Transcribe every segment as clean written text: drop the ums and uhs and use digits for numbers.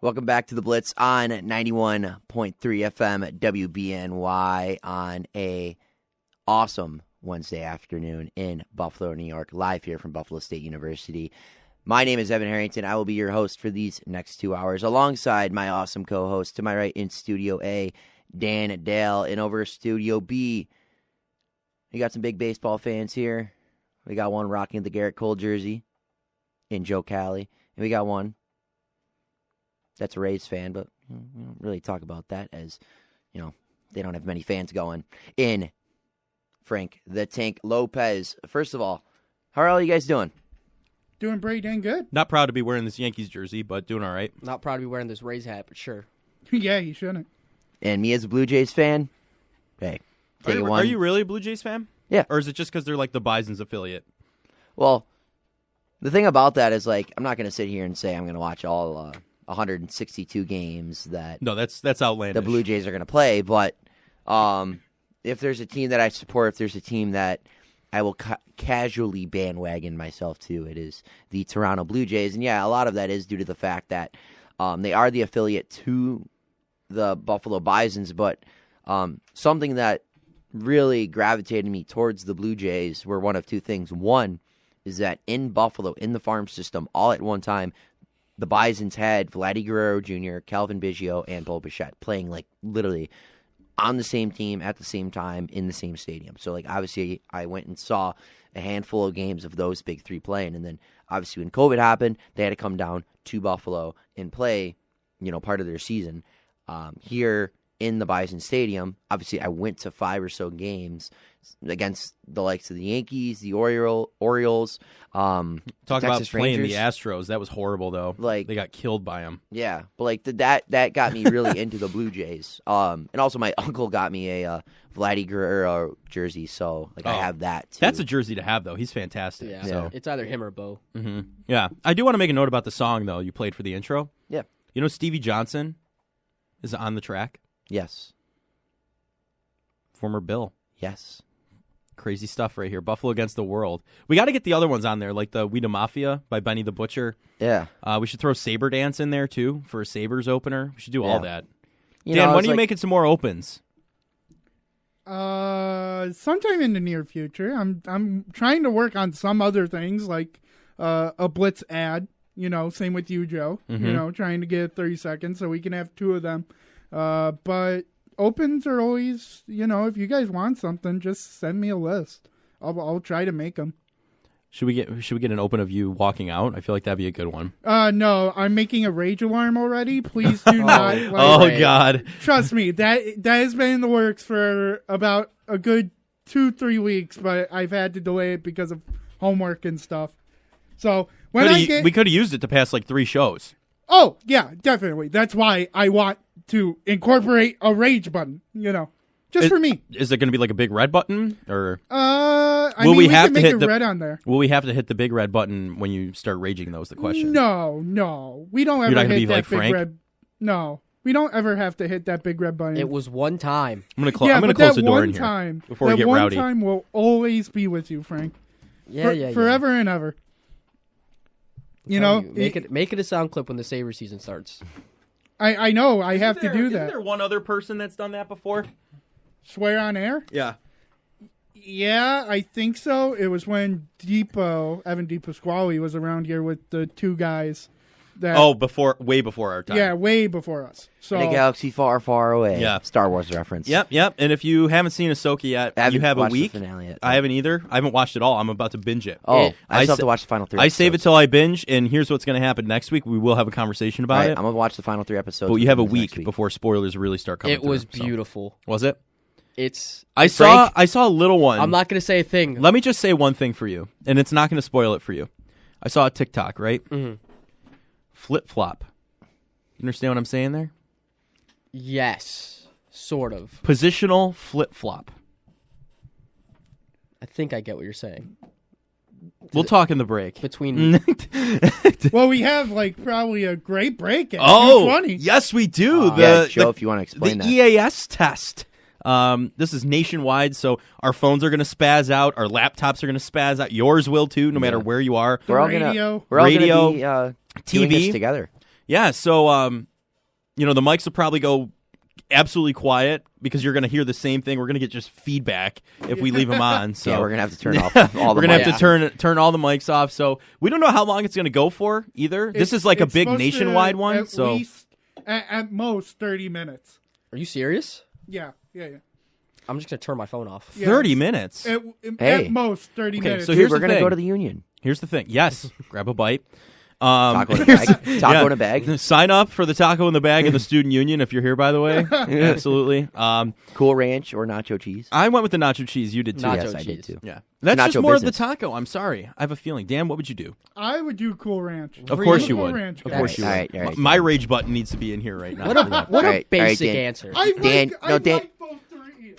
Welcome back to the Blitz on 91.3 FM at WBNY on a awesome Wednesday afternoon in Buffalo, New York, live here from Buffalo State University. My name is Evan Harrington. I will be your host for these next 2 hours alongside my awesome co-host to my right in Studio A, Dan Dale, and over Studio B. We got some big baseball fans here. We got one rocking the Garrett Cole jersey in Joe Cali, and we got one that's a Rays fan, but we don't really talk about that as, they don't have many fans going in Frank the Tank Lopez. First of all, how are all you guys doing? Doing pretty dang good. Not proud to be wearing this Yankees jersey, but doing all right. Not proud to be wearing this Rays hat, but sure. Yeah, you shouldn't. And me as a Blue Jays fan, hey, take it one. Are you really a Blue Jays fan? Yeah. Or is it just because they're like the Bison's affiliate? Well, the thing about that is, I'm not going to sit here and say I'm going to watch all 162 games that No, that's outlandish. the Blue Jays are going to play, but if there's a team that I support, if there's a team that I will casually bandwagon myself to, it is the Toronto Blue Jays. And yeah, a lot of that is due to the fact that they are the affiliate to the Buffalo Bisons, but something that really gravitated me towards the Blue Jays were one of two things. One is that in Buffalo, in the farm system, all at one time, the Bisons had Vladdy Guerrero Jr., Calvin Biggio, and Bo Bichette playing literally on the same team at the same time in the same stadium. So obviously I went and saw a handful of games of those big three playing, and then obviously when COVID happened, they had to come down to Buffalo and play, part of their season here in the Bison Stadium. Obviously I went to 5 or so games against the likes of the Yankees, the Orioles. Talk about Texas playing Rangers. the Astros. That was horrible, though. They got killed by them. Yeah, but that got me really into the Blue Jays. And also my uncle got me a Vladdy Guerrero jersey, so I have that too. That's a jersey to have, though. He's fantastic. Yeah, So. it's either him or Bo. Mm-hmm. Yeah, I do want to make a note about the song, though. You played for the intro. Yeah. Stevie Johnson is on the track. Yes. Former Bill. Yes. Crazy stuff right here. Buffalo against the world. We got to get the other ones on there, like the We Da Mafia by Benny the Butcher. Yeah. We should throw Sabre Dance in there, too, for a Sabres opener. We should do all that. You Dan, know, when it's are you making some more opens? Sometime in the near future. I'm trying to work on some other things, like a Blitz ad. Same with you, Joe. Mm-hmm. Trying to get 30 seconds so we can have 2 of them. But opens are always, if you guys want something, just send me a list. I'll try to make them. Should we get an open of you walking out? I feel like that'd be a good one. No, I'm making a rage alarm already. Please do not. God! Trust me, that has been in the works for about a good 2-3 weeks, but I've had to delay it because of homework and stuff. So we could have used it to pass 3 shows. Oh yeah, definitely. That's why I want to incorporate a rage button. For me. Is it going to be like a big red button, or we can make it red on there. Will we have to hit the big red button when you start raging? That was the question. No, we don't ever hit that big red. No, we don't ever have to hit that big red button. It was one time. I'm going to close the door in here before we get rowdy. That one time will always be with you, Frank. Forever and ever. Make it a sound clip when the Sabres season starts. I know. I have to do that. Isn't there one other person that's done that before? Swear on air? Yeah. Yeah, I think so. It was when Evan DePasquale was around here with the 2 guys. Way before our time. Yeah, way before us. So in a galaxy far, far away. Yeah. Star Wars reference. Yep. And if you haven't seen Ahsoka yet, you have a week. The finale yet. I haven't either. I haven't watched it all. I'm about to binge it. Oh, I still have to watch the final 3 episodes. I save it till I binge, and here's what's going to happen next week. We will have a conversation about it. I'm going to watch the final 3 episodes. But you have a week before spoilers really start coming It was through, beautiful. So. Was it? I saw a little one. I'm not going to say a thing. Let me just say one thing for you, and it's not going to spoil it for you. I saw a TikTok, right? Mm-hmm. Flip-flop. You understand what I'm saying there? Yes, sort of. Positional flip-flop. I think I get what you're saying. We'll talk in the break. Between well, we have probably a great break at 2:20. Yes, we do. Joe, if you want to explain the that. EAS test. This is nationwide, so our phones are going to spaz out. Our laptops are going to spaz out. Yours will too, no matter where you are. We're all radio. going to be TV doing this together. Yeah, so the mics will probably go absolutely quiet because you're going to hear the same thing. We're going to get just feedback if we leave them on. So Yeah, we're gonna have to turn off all the we're going to mics. have to turn all the mics off. So we don't know how long it's going to go for either. This is like a It's big supposed to nationwide one. At So least, at most 30 minutes. Are you serious? Yeah. I'm just gonna turn my phone off. Yeah. 30 minutes. Hey. At most 30 Okay, minutes. so Dude, here's we're the gonna thing. go to the Union. Here's the thing. Yes, grab a bite. Taco in a bag. Taco in a bag. Sign up for the taco in the bag in the student union if you're here, by the way. Absolutely. Cool Ranch or nacho cheese. I went with the nacho cheese. You did too. Nacho Yes, I did cheese. too. Yeah. That's just nacho more business. of the taco. I'm sorry. I have a feeling. Dan, what would you do? I would do Cool Ranch. Of course I'm a you Cool would. Ranch Of guy. course you would. All right, My rage button needs to be in here right now. What for a that. what All a right, all right, basic Dan. answer. I Dan- like, no, I Dan- like both three.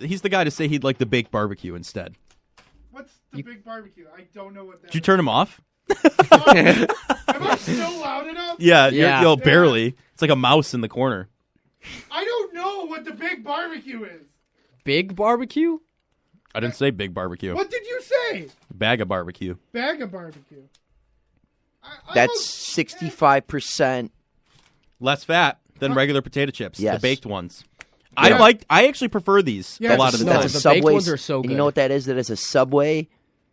He's the guy to say he'd like the baked barbecue instead. What's the big barbecue? I don't know what that Did you turn him off? Am I still loud enough? Yeah, Yeah. You're barely. It's like a mouse in the corner. I don't know what the big barbecue is. Big barbecue? I didn't say big barbecue. What did you say? Bag of barbecue. Bag of barbecue. That's 65%. Less fat than regular potato chips. Yes. The baked ones. Yeah. I actually prefer these Yeah, a lot of the no, time. That's a the baked Subway. ones are so And you good. know what that is? That is a Subway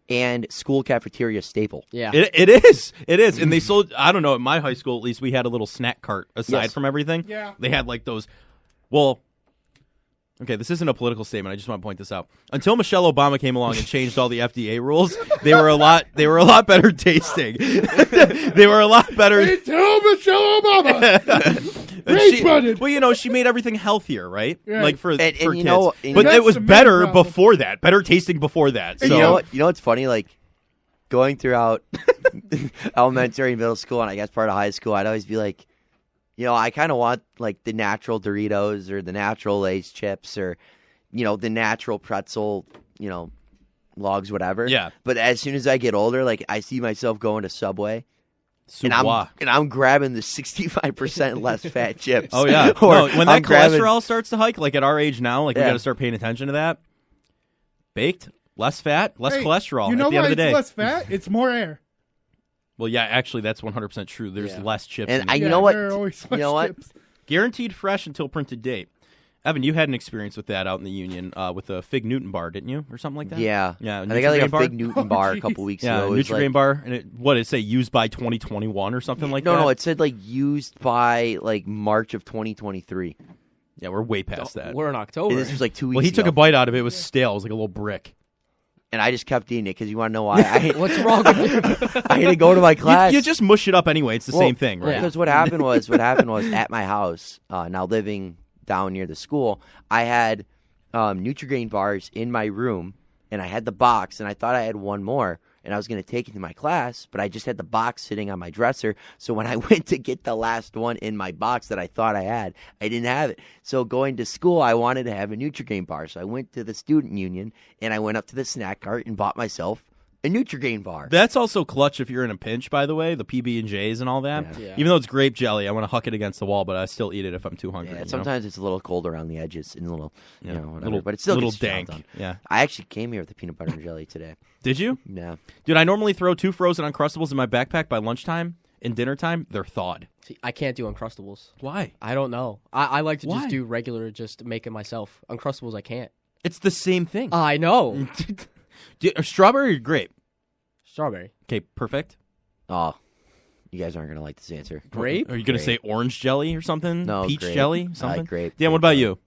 and school cafeteria staple. Yeah. It is. It is. And they sold, I don't know, at my high school at least, we had a little snack cart aside Yes. from everything. Yeah. They had like those, well, okay, this isn't a political statement. I just want to point this out. Until Michelle Obama came along and changed all the FDA rules, they were a lot better tasting. They were a lot better. Until Michelle Obama. And Rage button. well, she made everything healthier, right? Yeah. Like for And kids. you know- and but that's it was the main better problem. before that. Better tasting before that. So You know what? You know what's funny? Like going throughout elementary, middle school, and I guess part of high school, I'd always be like, I kind of want like the natural Doritos or the natural Lay's chips or, the natural pretzel, logs, whatever. Yeah. But as soon as I get older, like I see myself going to Subway. And Sous-bois. I'm grabbing the 65% less fat chips. Oh yeah. Or No, when that I'm grabbing- cholesterol starts to hike, like at our age now, like we Yeah. got to start paying attention to that. Baked, less fat, less Hey, cholesterol. You know at the why end of the it's day. less fat? It's more air. Well, yeah, actually, that's 100% true. There's Yeah. less chips. And in I- it. you know what? There are always You know less what? chips. Guaranteed fresh until printed date. Evan, you had an experience with that out in the Union with a Fig Newton bar, didn't you, or something like that? Yeah. Yeah, I think I got like a Nutri-Grain bar? Big Newton bar a couple weeks Yeah, ago. It was Nutri-Grain like- bar, and what did it say? Used by 2021 or something like that. No, it said like used by like March of 2023. Yeah, we're way past that. We're in October. And this was like 2 weeks Well, he ago. took a bite out of it. It was stale. It was like a little brick. And I just kept eating it because you want to know why? What's wrong with you? I had to go to my class. You just mush it up anyway. It's the Well, same thing, right? Because what happened was at my house, now living down near the school, I had Nutri-Grain bars in my room, and I had the box, and I thought I had one more, and I was going to take it to my class, but I just had the box sitting on my dresser. So when I went to get the last one in my box that I thought I had, I didn't have it. So going to school, I wanted to have a Nutri-Grain bar. So I went to the student union, and I went up to the snack cart and bought myself a Nutri-Grain bar. That's also clutch if you're in a pinch, by the way, the PB&Js and all that. Yeah. Yeah. Even though it's grape jelly, I want to huck it against the wall, but I still eat it if I'm too hungry. Yeah, you know? sometimes it's a little cold around the edges and a little, Yeah. whatever. Little- but it's still little gets the job dank. done. Yeah. I actually came here with the peanut butter and jelly today. Did you? Yeah. Dude, I normally throw 2 frozen Uncrustables in my backpack by lunchtime. And dinner time, they're thawed. See, I can't do Uncrustables. Why? I don't know. I like to Why? just do regular, just make it myself. Uncrustables, I can't. It's the same thing. I know. Strawberry or grape? Strawberry. Okay, perfect. Oh, you guys aren't gonna like this answer. Grape? Are you going to say Grape. orange jelly or something? No, Peach grape. jelly? I Something? like grape. Dan, what about you?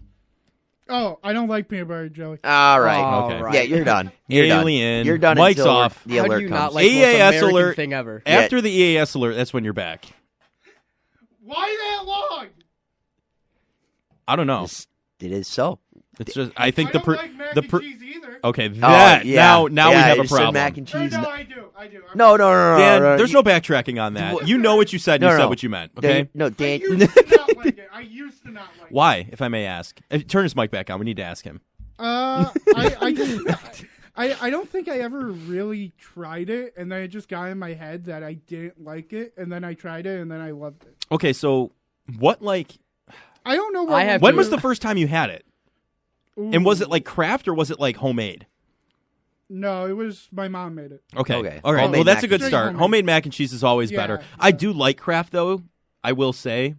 Oh, I don't like peanut butter and jelly. All right. All Okay. right. Yeah, you're done. You're Alien. done. You're done. Mike's until off. The How alert do you comes. not like the most EAS American alert. thing ever? Yeah. After the EAS alert, that's when you're back. Why that long? I don't know. It is so. It's just I think I the don't like mac and cheese either. okay that yeah. now Yeah, we have you a said problem. Mac and Or cheese. no, I do. I'm No. Dan, there's You- no backtracking on that. You know what you said. No, You no, said no. what you meant. Okay. No, I Dan. used to not like it. I used to not like it. Why, if I may ask? Turn his mic back on. We need to ask him. I just I don't think I ever really tried it, and then it just got in my head that I didn't like it, and then I tried it, and then I loved it. Okay, so what I don't know what. I have when to- was the first time you had it? Ooh. And was it like craft or was it like homemade? No, it was my mom made it. Okay. Okay. All right. Homemade Well, that's a mac good and start. cheese. Homemade mac and cheese is always Yeah, better. yeah. I do like craft though. I will say,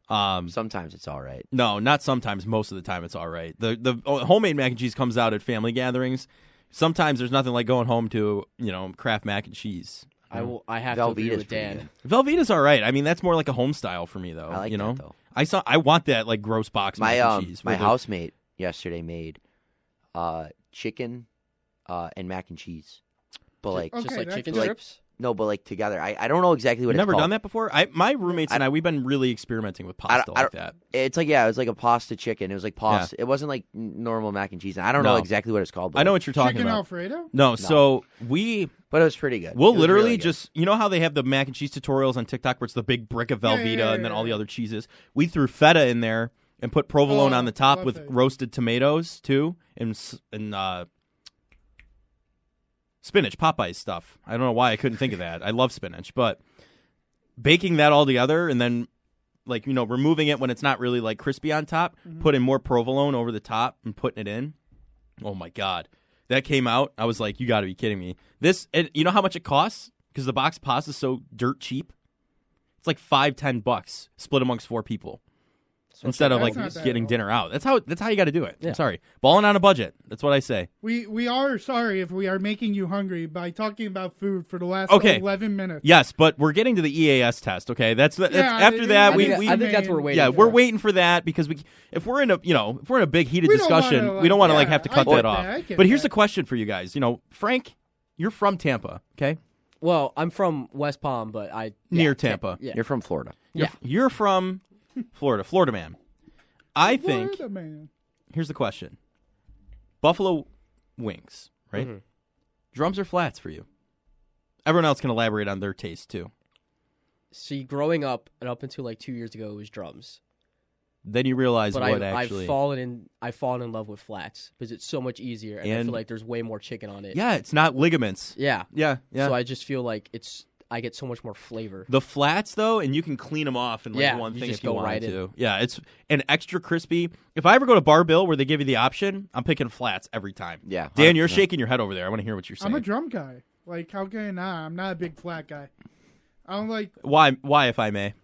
Sometimes it's all right. no, not sometimes. Most of the time, it's all right. The homemade mac and cheese comes out at family gatherings. Sometimes there's nothing like going home to Kraft mac and cheese. I have to agree Velveeta's with pretty Dan. good. Velveeta's all right. I mean, that's more like a home style for me, though. I like you know, that, though. I want that like gross box My mac and cheese. my with it. housemate yesterday made chicken and mac and cheese, but like Okay, Just like that's chicken good. strips. no, but like together. I don't know exactly what You've it's never called. done that before. My roommates and I we've been really experimenting with pasta I like that. It's like it was like a pasta chicken. It was like pasta. It wasn't like normal mac and cheese. I don't know No. exactly what it's called. But I know what you're talking Chicken about. Alfredo? No, so but it was pretty good. we'll It was literally really good. just how they have the mac and cheese tutorials on TikTok where it's the big brick of Velveeta yeah, and then all the yeah. other cheeses. We threw feta in there and put provolone Oh, on the top love with it. roasted tomatoes too and spinach, Popeyes stuff. I don't know why I couldn't think of that. I love spinach, but baking that all together and then like removing it when it's not really like crispy on top, putting more provolone over the top and putting it in. Oh my god. That came out. I was like, you got to be kidding me. This, and you know how much it costs? Because the box of pasta is so dirt cheap. It's like $5-10 split amongst 4 people instead of like That's not bad getting at all. dinner out. That's how you got to do it. Yeah. I'm sorry, balling on a budget. That's what I say. We are sorry if we are making you hungry by talking about food for the last Okay. 11 minutes. Yes, but we're getting to the EAS test. Okay, that's after I that. think- We I think that's what we're waiting. yeah, for. we're waiting for that because if we're in a big heated We don't discussion, wanna, we don't want to yeah, have to I cut get that that, off. I get But here's that. the question for you guys. Frank, you're from Tampa, okay? Well, I'm from West Palm, but Near Tampa. Yeah. You're from Florida. You're from Florida man. I think Florida man. here's the question: Buffalo wings, right? Mhm. Drums or flats for you? Everyone else can elaborate on their taste too. See, growing up and up until like 2 years ago, it was drums. Then you realize But what I've actually. fallen in love with flats because it's so much easier, and I And- feel like there's way more chicken on it. Yeah, it's not ligaments. Yeah. Yeah. So I just feel like I get so much more flavor. The flats, though, and you can clean them off in like Yeah, one you thing just if you go wanted right in. to. Yeah, it's an extra crispy. If I ever go to Bar Bill where they give you the option, I'm picking flats every time. Yeah. Dan, you're 100%. shaking your head over there. I want to hear what you're saying. I'm a drum guy. Like, how can I not? I'm not a big flat guy. I don't like Why, if I may?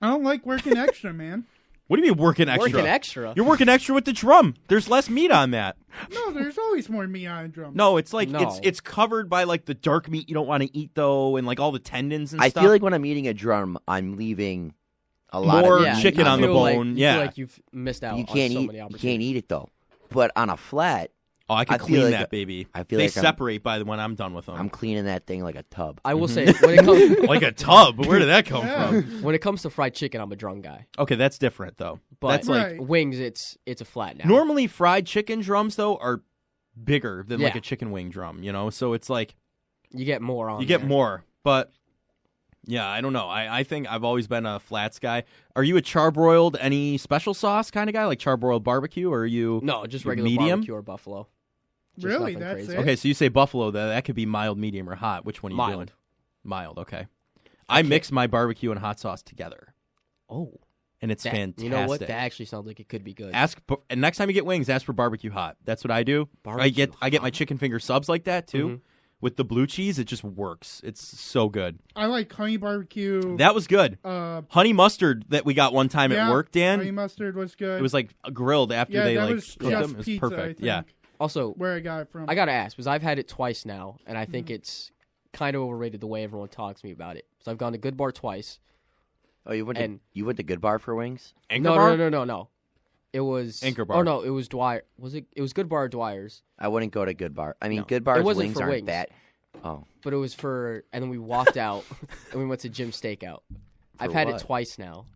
working extra, man. What do you mean working extra? Working extra. You're working extra with the drum. There's less meat on that. No, there's always more meat on a drum. No, it's like No. it's covered by like the dark meat you don't want to eat though, and like all the tendons and I stuff. feel like when I'm eating a drum, I'm leaving a lot More of yeah, chicken you on the feel like- bone, you yeah. feel like you've missed out You on can't so eat. many You opportunities. can't eat it though. But on a flat, oh, I can I feel clean like that baby. I feel they like I'm- separate by when I'm done with them. I'm cleaning that thing like a tub. I will say when it comes like a tub. Where did that come Yeah. from? when it comes to fried chicken, I'm a drum guy. Okay, that's different though. But That's like Right. wings, it's a flat now. normally fried chicken drums though are bigger than like Yeah. a chicken wing drum, so it's like You get more on. you get there. more. But yeah, I don't know. I think I've always been a flats guy. Are you a charbroiled any special sauce kind of guy, like charbroiled barbecue, or are you No, just regular medium? barbecue or buffalo. Just Really? nothing That's crazy. it? Okay, so you say buffalo. That could be mild, medium, or hot. Which one are you Mild. doing? Mild. Okay. I mix my barbecue and hot sauce together, Oh, and it's that, fantastic. you know what? That actually sounds like it could be good. And next time you get wings, ask for barbecue hot. That's what I do. Barbecue I get my hot. chicken finger subs like that too. Mhm. With the blue cheese, it just works. It's so good. I like honey barbecue. That was good. Honey mustard that we got one time at work, Dan. Honey mustard was good. It was like grilled after yeah, they that like was cooked just them. It was pizza, perfect. I think, Yeah. Also, where I got it from. I gotta ask because I've had it twice now, and I think it's kind of overrated the way everyone talks to me about it. So I've gone to Good Bar twice. Oh, you went And- to Good Bar for wings? Anchor No, Bar? no. It was Anchor Bar. Oh no, it was Dwyer. Was it? It was Good Bar or Dwyer's, I wouldn't go to Good Bar. I mean, No. Good Bar's It wasn't wings for aren't wings. that. Oh, but it was for. And then we walked out, and we went to Jim's Steakout. I've had what? it twice now.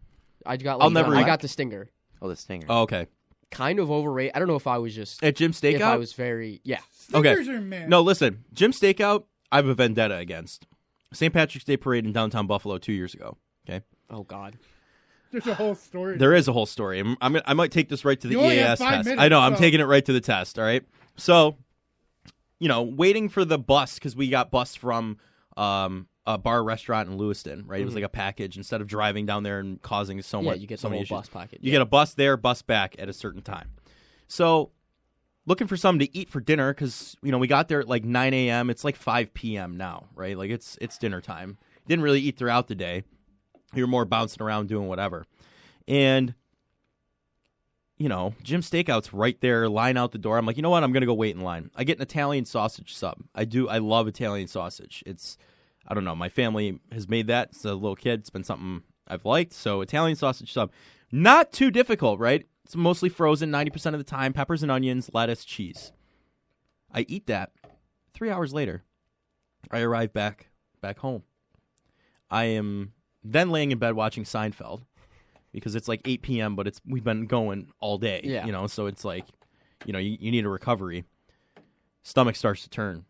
I got. I'll Like, never I eat- got the stinger. oh, the stinger. Oh, okay. Kind of overrated. I don't know if I was just. At Jim If I Steakout? was very. Yeah. Stickers are man. No, listen. Jim Steakout, I have a vendetta against. St. Patrick's Day Parade in downtown Buffalo 2 years ago. Okay, Oh God. There's a whole story. there is a whole story. I might take this right to the You only have EAS 5 test. minutes, I know. I'm so- taking it right to the test. All right. So, waiting for the bus because we got bus from a bar restaurant in Lewiston. Right. It was like a package instead of driving down there and causing so Yeah, much. you get so the many whole issues. bus package. You get a bus there, bus back at a certain time. So, looking for something to eat for dinner because we got there at like 9 a.m. It's like 5 p.m. now, right? Like it's dinner time. Didn't really eat throughout the day. You're more bouncing around doing whatever. And, Jim Steakout's right there, line out the door. I'm like, you know what? I'm going to go wait in line. I get an Italian sausage sub. I love Italian sausage. I don't know. My family has made that. It's a little kid. It's been something I've liked. So Italian sausage sub. Not too difficult, right? It's mostly frozen 90% of the time. Peppers and onions, lettuce, cheese. I eat that. 3 hours later, I arrive back home. I am then laying in bed watching Seinfeld because it's like 8 p.m., but we've been going all day. Yeah. So it's like, you need a recovery. Stomach starts to turn.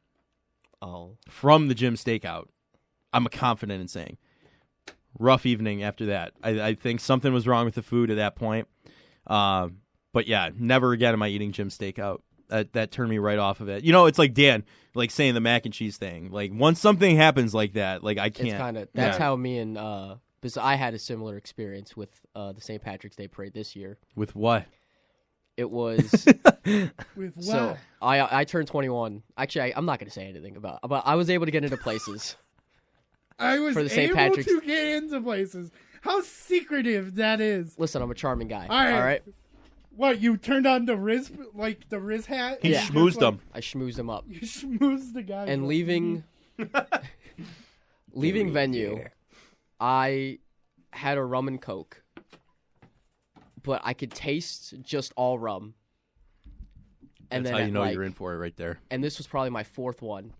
Oh. From the Jim Steakout. I'm confident in saying. Rough evening after that. I think something was wrong with the food at that point. But yeah, never again am I eating Jim Steakout. That turned me right off of it. It's like Dan, like saying the mac and cheese thing. Like once something happens like that, like I can't. It's kind of that's how me and because I had a similar experience with the St. Patrick's Day parade this year. With what? It was With what? so I turned 21. Actually, I'm not going to say anything about. But I was able to get into places. I was for the St. able Patrick's- to get into places. How secretive that is. Listen, I'm a charming guy. All All right? What, you turned on the Riz hat? He Yeah. schmoozed them. I schmoozed him up. You schmoozed the guy. And leaving venue, I had a rum and coke, but I could taste just all rum. And That's then how you at, know like- you're in for it right there. And this was probably my fourth one,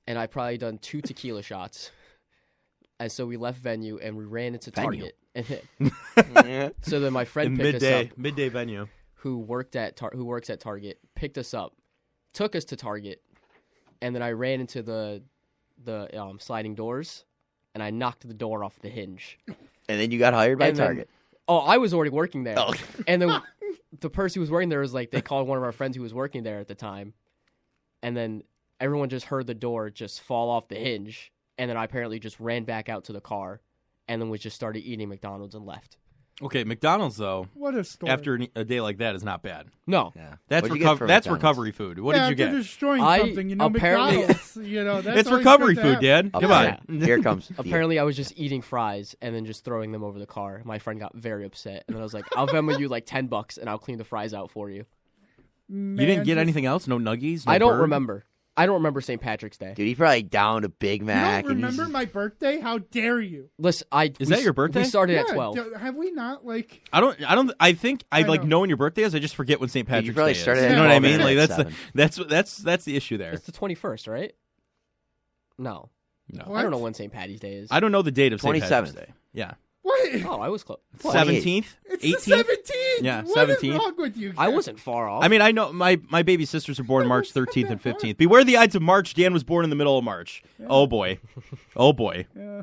and I probably done 2 tequila shots. And so we left venue and we ran into Venue. Target. So then my friend picked us up, midday venue. who works at Target, picked us up, took us to Target, and then I ran into the sliding doors, and I knocked the door off the hinge. And then you got hired by And then- Target. Oh, I was already working there, Oh. and then the person who was working there was like, they called one of our friends who was working there at the time, and then everyone just heard the door just fall off the hinge, and then I apparently just ran back out to the car, and then we just started eating McDonald's and left. Okay, McDonald's though. What a story. After a day like that is not bad. No, Yeah. That's What'd you get for that's McDonald's? recovery food. What yeah, did you after get? destroying I something, apparently- McDonald's, that's It's always recovery good to food, have. Dad. Oh, Come on. yeah. Here comes. apparently I was just eating fries and then just throwing them over the car. My friend got very upset, and then I was like, "I'll Venmo you like $10 and I'll clean the fries out for you." You didn't Man, get just- anything else? No nuggies? No I don't bird? remember. I don't remember St. Patrick's Day. Dude, he probably downed a Big You Mac. don't and he's remember my birthday? How dare you? Listen, Is that your birthday? We started at Yeah, 12. Have we not, like... I think I like know. know when your birthday is. I just forget when St. Dude, you Patrick's probably Day is. started You at know what I 12 mean? and Like at that's the issue there. It's the 21st, right? No. No. What? I don't know when St. Patty's Day is. I don't know the date of St. Patrick's 27th. Day. Yeah. What? Oh, I was close. 17th? It's 18th? the 17th! Yeah, What is 17th. wrong with you guys? I wasn't far off. I mean, I know my baby sisters are born March It's not 13th and that hard. 15th. Beware the Ides of March. Dan was born in the middle of March. Oh boy. Oh boy. Yeah.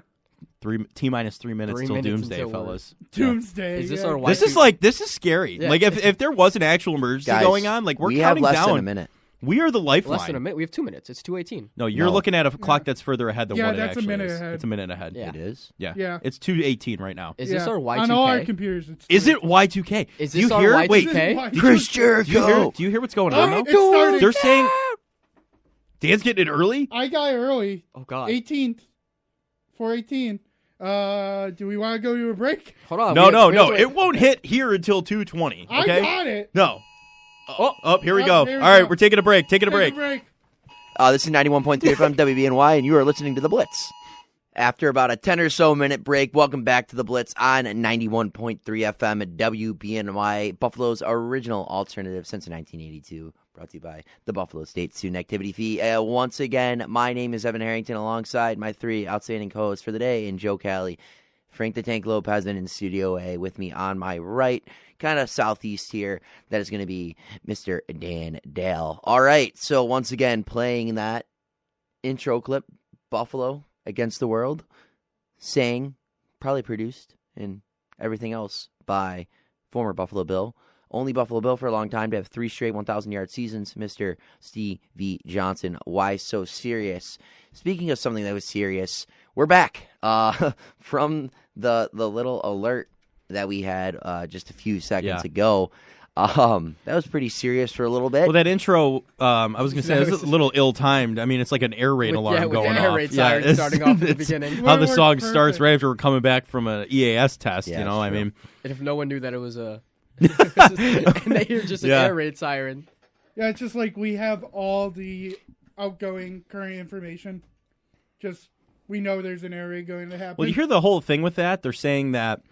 T-minus 3 minutes 3 till minutes doomsday, until we're- fellas. Doomsday. Is this yeah. our This is scary. Yeah. Like if there was an actual emergency Guys, going on, like we're we have counting less down. than a minute. We are the lifeline. less than a minute. We have 2 minutes. It's 2:18. No, you're No. looking at a clock that's further ahead than Yeah, what it that's a actually minute is. ahead. It's a minute ahead. Yeah. It is. Yeah. Yeah. It's 2:18 right now. Is Yeah. this our Y2K? On all our computers. It's Is true. it Y2K? Is Do you this our hear? Y2K? Wait, This is why- Chris do you hear? Jericho. Do you hear what's going Oh, on it though? started. They're saying Dan's getting it early. I got early. Oh, God. 18th. 4:18. Do we want to go to a break? Hold on. No. It won't hit here until 2:20. Okay. I got it. No. Here we Oh, go. here we All right, go. we're taking a break. Taking a Take break. This is 91.3 FM WBNY, and you are listening to The Blitz. After about a 10 or so minute break, welcome back to The Blitz on 91.3 FM at WBNY, Buffalo's original alternative since 1982, brought to you by the Buffalo State Student Activity Fee. Once again, my name is Evan Harrington, alongside my 3 outstanding co-hosts for the day, and Joe Cali. Frank the Tank Lopez in Studio A with me on my right, kind of southeast here. That is going to be Mr. Dan Dale. All right, so once again, playing that intro clip, Buffalo Against the World, sang, probably produced, and everything else by former Buffalo Bill. Only Buffalo Bill for a long time to have 3 straight 1,000-yard seasons, Mr. Stevie Johnson. Why so serious? Speaking of something that was serious, we're back from the little alert that we had just a few seconds ago. That was pretty serious for a little bit. Well, that intro, I was going to say, it was a little ill-timed. I mean, it's like an air raid alarm with going the air off. raid siren starting off at the it's beginning. how the Well, it song works starts perfect. right after we're coming back from an EAS test, Yeah, you know? that's I mean, And if no one knew that it was a... and they hear just an Yeah. air raid siren. Yeah, it's just like we have all the outgoing current information. Just we know there's an air raid going to happen. well, you hear the whole thing with that? They're saying that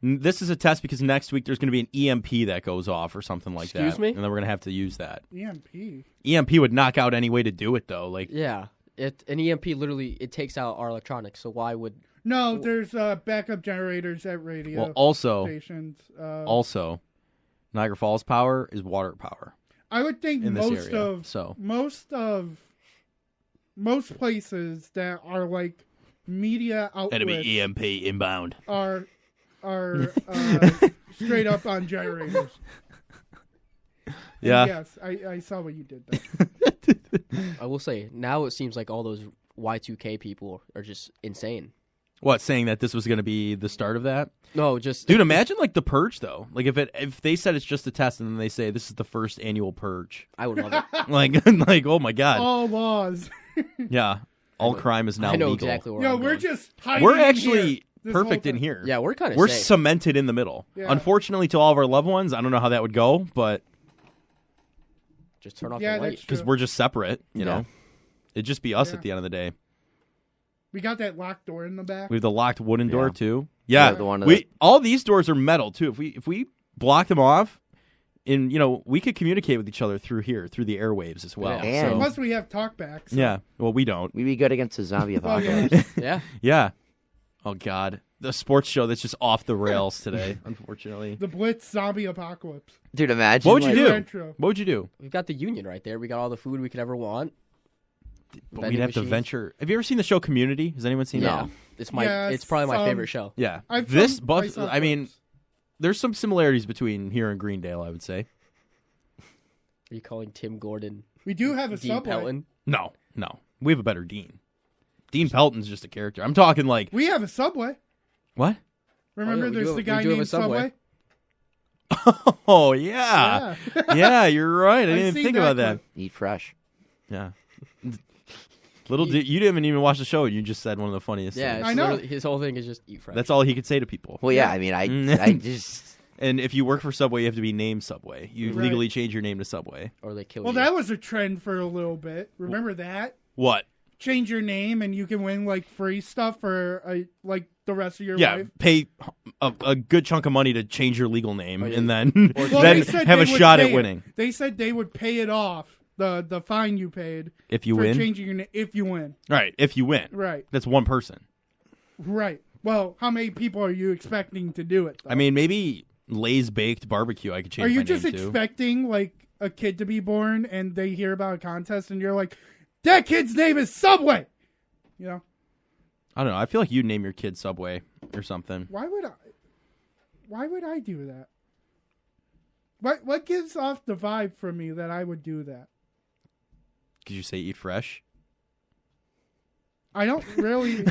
this is a test because next week there's going to be an EMP that goes off or something like that. Excuse me? And then we're going to have to use that. EMP. EMP would knock out any way to do it, though. Like, Yeah. An EMP literally, it takes out our electronics, so why would... No, there's backup generators at radio well, also, stations. Niagara Falls power is water power I would think in this most area. of So, most places that are like media outlets EMP inbound. are straight up on generators. And Yeah. yes, I saw what you did there. I will say, now it seems like all those Y2K people are just insane. What, saying that this was going to be the start of that? No, just... Dude, imagine like the purge though. Like if they said it's just a test and then they say this is the first annual purge. I would love it. like oh my god. All laws. Yeah. All crime is now I know legal. exactly where Yo, I'm we're going. just hiding We're in actually here this perfect whole in time. here. Yeah, we're kind of We're safe. cemented in the middle. Yeah. Unfortunately to all of our loved ones, I don't know how that would go, but Just turn off Yeah, the light. that's because true. we're just separate, you Yeah. know. It'd just be us Yeah. at the end of the day. We got that locked door in the back. We have the locked wooden door Yeah. too. Yeah, The one all these doors are metal too. If we block them off, and we could communicate with each other through here, through the airwaves as well. Yeah. And- So, Plus, we have talkbacks. yeah. Well, we don't. We'd be good against a zombie Oh, yeah. apocalypse. Yeah. Yeah. Oh God, the sports show that's just off the rails today. Unfortunately. The Blitz zombie apocalypse. Dude, imagine. What would you like, do? Intro. What would you do? We've got the union right there. We got all the food we could ever want. But Vending we'd have to machines. venture. Have you ever seen the show Community? Has anyone seen Yeah. that? Yes, It's probably my favorite show. Yeah. I've This some- bus. saw I mean, clips. there's some similarities between here and Greendale. I would say. Are you calling Tim Gordon we do have a Dean subway. Pelton? No. We have a better Dean. Dean Pelton's just a character. I'm talking like We have a subway. what? Remember, Oh, yeah, we there's do- the we guy do have a named Subway. Subway. Oh yeah. Yeah, you're right. I I've didn't seen think that about that. clip. Eat fresh. Yeah. You didn't even watch the show. You just said one of the funniest Yeah, things. it's I know. literally- his whole thing is just eat fresh. That's all he could say to people. Well, yeah. Yeah. I mean, I just. And if you work for Subway, you have to be named Subway. You Right. legally change your name to Subway. Or they kill Well, you. that was a trend for a little bit. Remember that? What? Change your name and you can win like free stuff for like the rest of your Yeah, life. pay a good chunk of money to change your legal name, Oh, yeah. and then Well, then they said have they a would shot pay at it. winning. They said they would pay it off the fine you paid If you for win, changing your name if you win. right? If you win, Right, that's one person. right. Well, how many people are you expecting to do it? Though? I mean, maybe Lay's baked barbecue. I could change. are you my just name to. expecting like a kid to be born and they hear about a contest and you're like, that kid's name is Subway? You know, I don't know. I feel like you'd name your kid Subway or something. why would I do that? What gives off the vibe from me that I would do that? Could you say eat fresh? I don't really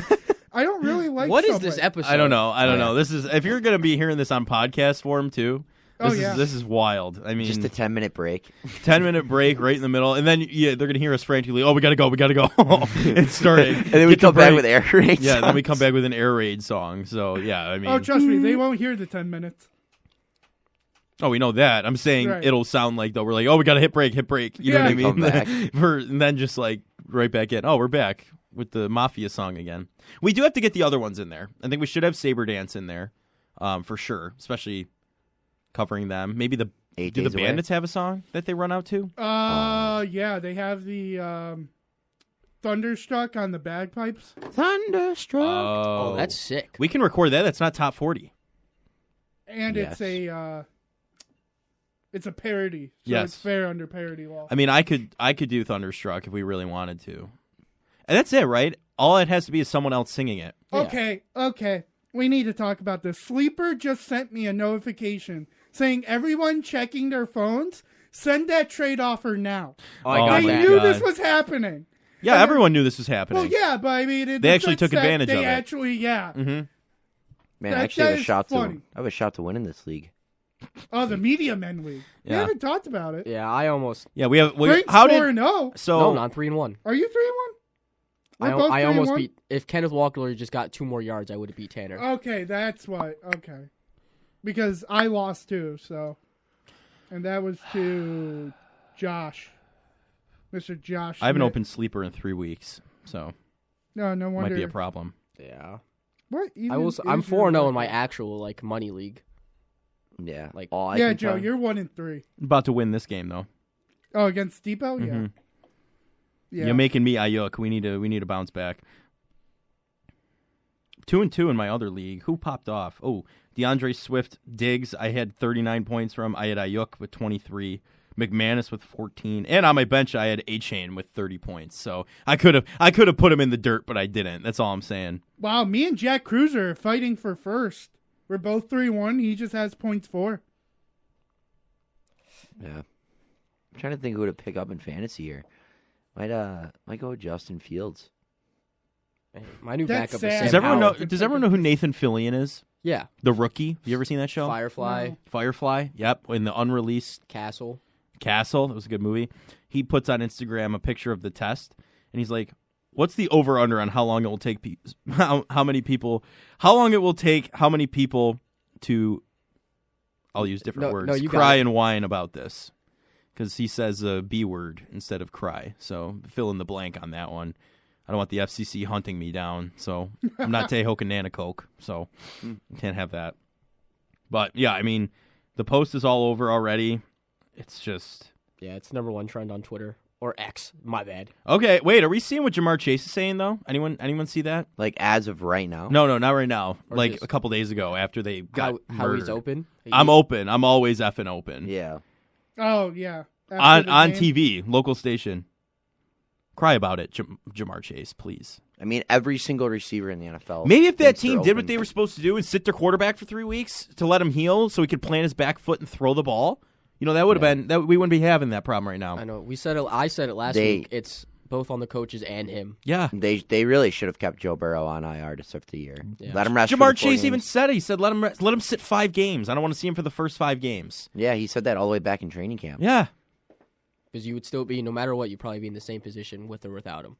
like What is Subway. this episode? I don't know. I don't Yeah. know. This is if you're gonna be hearing this on podcast form too. Oh, yeah. This is wild. I mean, Just a 10-minute break. 10-minute break right in the middle, and then they're gonna hear us frantically. Oh, we gotta go. It's starting, And then we come back with air raid. Yeah, then we come back with an air raid song. So yeah, I mean, Oh, trust me, they won't hear the 10 minutes. oh, we know that. I'm saying Right. it'll sound like though we're like, oh, we gotta hit break. You know Yeah. what I mean? Come back. And then just like right back in. Oh, we're back with the Mafia song again. We do have to get the other ones in there. I think we should have Saber Dance in there, for sure, especially covering them. Maybe do 8 the days away. Bandits have a song that they run out to? Yeah, they have the Thunderstruck on the bagpipes. Thunderstruck. Oh, that's sick. We can record that. That's not top 40. And Yes. it's a parody. So Yes. it's fair under parody law. I mean, I could do Thunderstruck if we really wanted to. And that's it, right? All it has to be is someone else singing it. Yeah. Okay. We need to talk about this. Sleeper just sent me a notification saying everyone checking their phones, send that trade offer now. Oh, I Oh, got I my that. knew God. this was happening. Yeah, And everyone knew this was happening. Well, yeah, but I mean, They actually took advantage they of it. actually, yeah. Mm-hmm. Man, that I actually have a is shot funny. to. I have a shot to win in this league. Oh, the Media Men League. We Yeah. haven't talked about it. Yeah, I almost. Yeah, we have. Frank's How 4-0. did so? No, not 3-1. Are you 3-1? I, We're both I almost 3-1? beat. If Kenneth Walker just got 2 more yards, I would have beat Tanner. Okay, that's why. Okay. Because I lost too, so. And that was to Josh. Mr. Josh. I haven't Schmidt. opened Sleeper in 3 weeks, so No wonder. might be a problem. Yeah, What? I'm 4-0 in my actual like money league. Yeah. Like- all I Yeah, can Joe, tell- you're 1-3. About to win this game though. Oh, against Depot? Yeah. Mhm. Yeah. You're making me Ayuk. We need to bounce back. 2-2 in my other league. Who popped off? Oh, DeAndre Swift, Diggs. I had 39 points from. I had Ayuk with 23, McManus with 14, and on my bench I had A-Chain with 30 points. So I could have put him in the dirt, but I didn't. That's all I'm saying. Wow, me and Jack Cruiser are fighting for first. We're both 3-1. He just has points 4. Yeah. I'm trying to think who to pick up in fantasy here. Might go with Justin Fields. My new That's backup sad. is Sam Does everyone know? Howell. Does everyone know who Nathan Fillion is? Yeah, The rookie. You ever seen that show? Firefly, No. Firefly. Yep. In the unreleased Castle. Castle. That was a good movie. He puts on Instagram a picture of the test, and he's like, "What's the over under on how long it will take? How many people? How long it will take? How many people to? I'll use different No, words. no, you got cry it. and whine about this, because he says a B word instead of cry. So fill in the blank on that one. I don't want the FCC hunting me down, so I'm not Tehoka Nanacoke, so can't have that. But yeah, I mean, the post is all over already. It's just Yeah, it's #1 trend on Twitter or X. My bad. okay. Wait, are we seeing what Jamar Chase is saying though? Anyone see that? Like as of right now. No, not right now. Or Like just- a couple days ago after they got How he's murdered. open. I'm open. I'm always effing open. Yeah. Oh, yeah. After the On game. TV, local station. Cry about it, Jamar Chase, please. I mean, every single receiver in the NFL. Maybe if that thinks they're team did open. what they were supposed to do and sit their quarterback for 3 weeks to let him heal so he could plant his back foot and throw the ball, that would have been that we wouldn't be having that problem right now. I know. We said it. I said it last They- week. It's both on the coaches and him. Yeah. They really should have kept Joe Burrow on IR to start the year. Yeah. Let him rest. for Jamar the 4 Chase even games. said it. He said let him sit 5 games. I don't want to see him for the first 5 games. Yeah, he said that all the way back in training camp. Yeah. Because you would still be, no matter what, you'd probably be in the same position with or without him.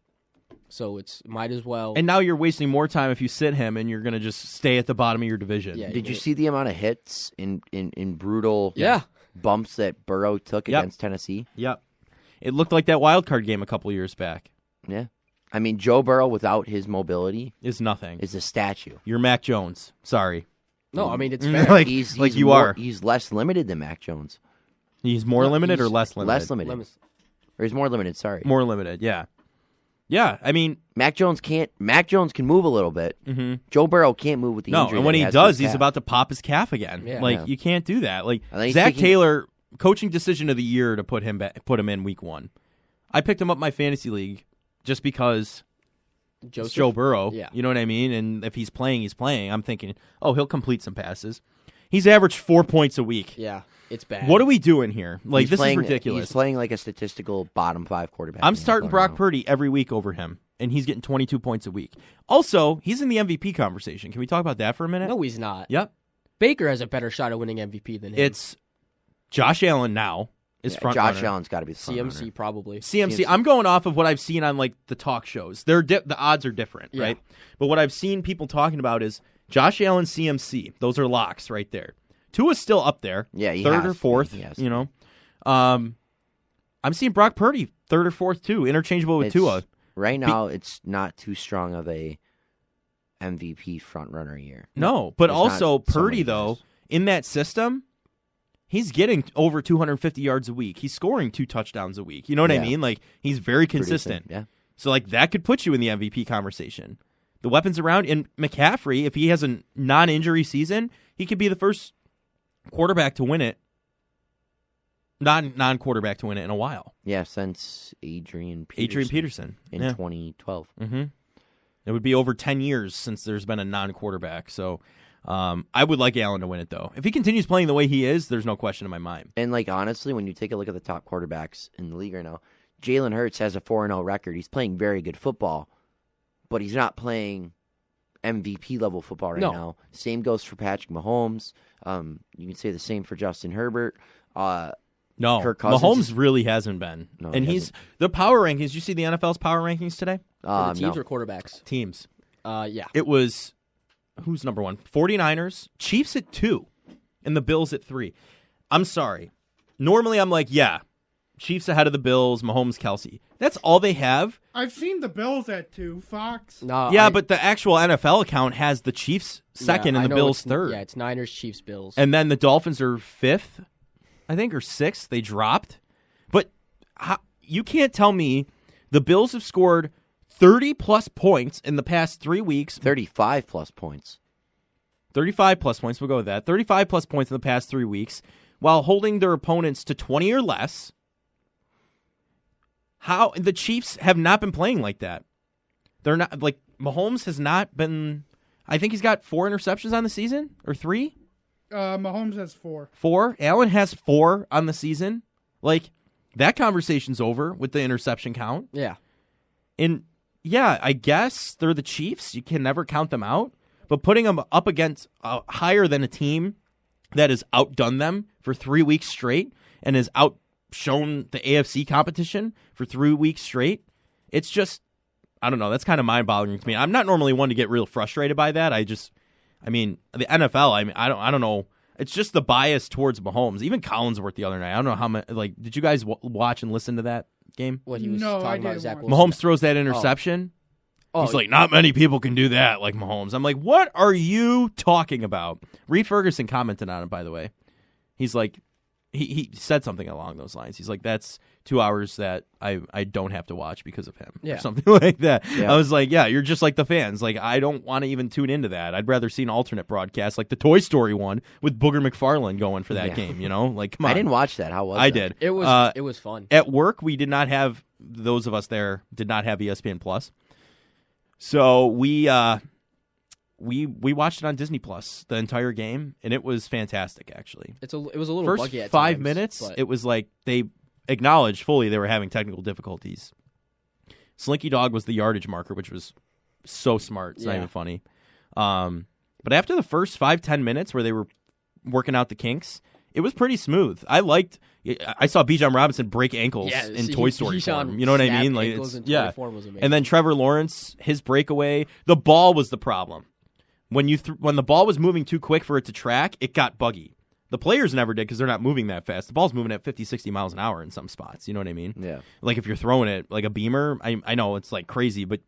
So it's might as well. And now you're wasting more time if you sit him and you're going to just stay at the bottom of your division. Yeah. Did you see the amount of hits in brutal Yeah. bumps that Burrow took Yep. against Tennessee? Yep. It looked like that wild card game a couple years back. Yeah. I mean, Joe Burrow without his mobility Is nothing. is a statue. You're Mac Jones. Sorry. No, I mean it's Mm, fair. like- He's you more- are. He's less limited than Mac Jones. He's more No, limited or he's less limited? Less limited. Lemons- Or he's more limited, sorry. More limited, yeah. Yeah, I mean, Mac Jones can move a little bit. mhm. Joe Burrow can't move with the No, injury. and when that he has to his does, he's calf. about to pop his calf again. Yeah. Like Yeah. you can't do that. Like And then he's Zach taking- Taylor, coaching decision of the year to put him in week 1. I picked him up in my fantasy league just because it's Joseph? Joe Burrow. Yeah. You know what I mean? And if he's playing, he's playing. I'm thinking, oh, he'll complete some passes. He's averaged 4 points a week. Yeah, it's bad. What are we doing here? Like He's this playing, is ridiculous. He's playing like a statistical bottom 5 quarterback. I'm in the starting NFL Brock right now. Purdy every week over him, and he's getting 22 points a week. Also, he's in the MVP conversation. Can we talk about that for a minute? No, he's not. Yep. Baker has a better shot at winning MVP than him. It's Josh Allen now is Yeah, front Josh runner. Allen's got to be the front CMC runner. probably. CMC. I'm going off of what I've seen on like the talk shows. The odds are different, Yeah. right? But what I've seen people talking about is Josh Allen, CMC. Those are locks right there. Tua's still up there. Yeah, he third has or to. fourth. He has You to. know, I'm seeing Brock Purdy third or fourth too, interchangeable with It's- Tua. Right now, it's not too strong of a MVP front runner year. No, but There's also not so Purdy many though guys. in that system, he's getting over 250 yards a week. He's scoring 2 touchdowns a week. You know what I Yeah. mean? Like he's very Producing, consistent. Yeah. So like that could put you in the MVP conversation. The weapons around and McCaffrey, if he has a non-injury season, he could be the first quarterback to win it. Non-quarterback to win it in a while. Yeah, since Adrian Peterson. Adrian Peterson in yeah. 2012. Mm-hmm. It would be over 10 years since there's been a non-quarterback. So I would like Allen to win it, though. If he continues playing the way he is, there's no question in my mind. And like honestly, when you take a look at the top quarterbacks in the league right now, Jalen Hurts has a 4-0 record. He's playing very good football, but he's not playing MVP level football right No. now. Same goes for Patrick Mahomes. You can say the same for Justin Herbert. No, Kirk Cousins Mahomes really hasn't been. No, and he he's the power rankings. You see the NFL's power rankings today? For the teams No. or quarterbacks? Teams. Yeah. It was who's number 1? 49ers, Chiefs at 2, and the Bills at 3. I'm sorry. Normally I'm like, yeah, Chiefs ahead of the Bills, Mahomes, Kelsey. That's all they have. I've seen the Bills at 2, Fox. No, Yeah, but the actual NFL account has the Chiefs second and the Bills third. Yeah, it's Niners, Chiefs, Bills. And then the Dolphins are 5th, I think, or 6th. They dropped. But you can't tell me the Bills have scored 30-plus points in the past 3 weeks. 35-plus points. 35-plus points, we'll go with that. 35-plus points in the past 3 weeks while holding their opponents to 20 or less. How the Chiefs have not been playing like that. They're not like Mahomes has not been. I think he's got 4 interceptions on the season or 3. Mahomes has 4. 4. Allen has 4 on the season. Like that conversation's over with the interception count. yeah. And yeah, I guess they're the Chiefs. You can never count them out. But putting them up against higher than a team that has outdone them for 3 weeks straight and has outshone the AFC competition for 3 weeks straight, it's just, I don't know, that's kind of mind-boggling to me. I'm not normally one to get real frustrated by that. I mean, the NFL, I don't know. It's just the bias towards Mahomes. Even Collinsworth the other night. I don't know how many, like, did you guys watch and listen to that game? What he was No, I talking about, didn't Zach watch Wilson. Mahomes throws that interception. Oh, He's like, not many people can do that like Mahomes. I'm like, what are you talking about? Reed Ferguson commented on it, by the way. He's like, he said something along those lines. He's like, that's 2 hours that I don't have to watch because of him. Yeah. Or something like that. Yeah. I was like, yeah, you're just like the fans. Like, I don't want to even tune into that. I'd rather see an alternate broadcast like the Toy Story one with Booger McFarlane going for that Yeah. game, you know? Like, come on. I didn't watch that. How was I that? did. it was fun. At work, we did not have, those of us there did not have ESPN Plus. So we watched it on Disney Plus the entire game, and it was fantastic. Actually, It was a little first buggy at 5 times, minutes, but- it was like they acknowledged fully they were having technical difficulties. Slinky Dog was the yardage marker, which was so smart. It's not Yeah. even funny. But after the first 5-10 minutes where they were working out the kinks, it was pretty smooth. I saw Bijan Robinson break ankles Yeah, in see, Toy Story Bijan form. You know what I snapped mean? Like, ankles it's, in yeah. Toy form was amazing. And then Trevor Lawrence, his breakaway, the ball was the problem. When the ball was moving too quick for it to track, it got buggy. The players never did because they're not moving that fast. The ball's moving at 50, 60 miles an hour in some spots. You know what I mean? Yeah. Like if you're throwing it like a beamer, I know it's like crazy, but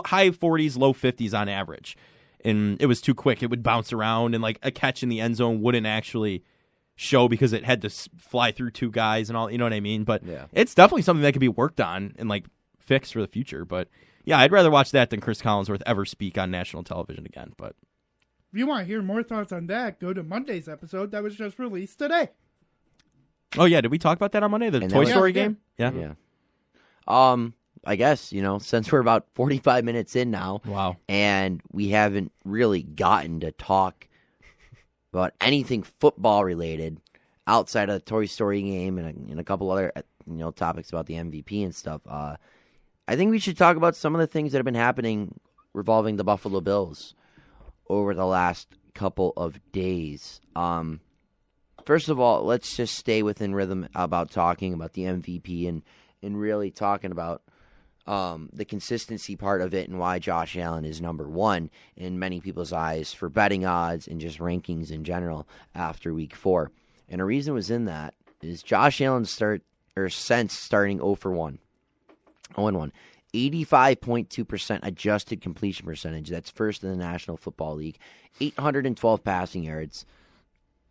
high 40s, low 50s on average. And it was too quick. It would bounce around, and like a catch in the end zone wouldn't actually show because it had to fly through 2 guys and all. You know what I mean? But Yeah. it's definitely something that could be worked on and like fixed for the future. But yeah, I'd rather watch that than Chris Collinsworth ever speak on national television again. But If you want to hear more thoughts on that, go to Monday's episode that was just released today. oh yeah, did we talk about that on Monday? The And that Toy was- Story Yeah, game? Yeah. Yeah. I guess, since we're about 45 minutes in now, Wow. and we haven't really gotten to talk about anything football related outside of the Toy Story game and a couple other topics about the MVP and stuff. I think we should talk about some of the things that have been happening revolving the Buffalo Bills over the last couple of days. First of all, let's just stay within rhythm about talking about the MVP and really talking about the consistency part of it and why Josh Allen is number one in many people's eyes for betting odds and just rankings in general after week 4. And a reason was in that is Josh Allen since starting 0-1. 85.2% adjusted completion percentage. That's first in the National Football League. 812 passing yards.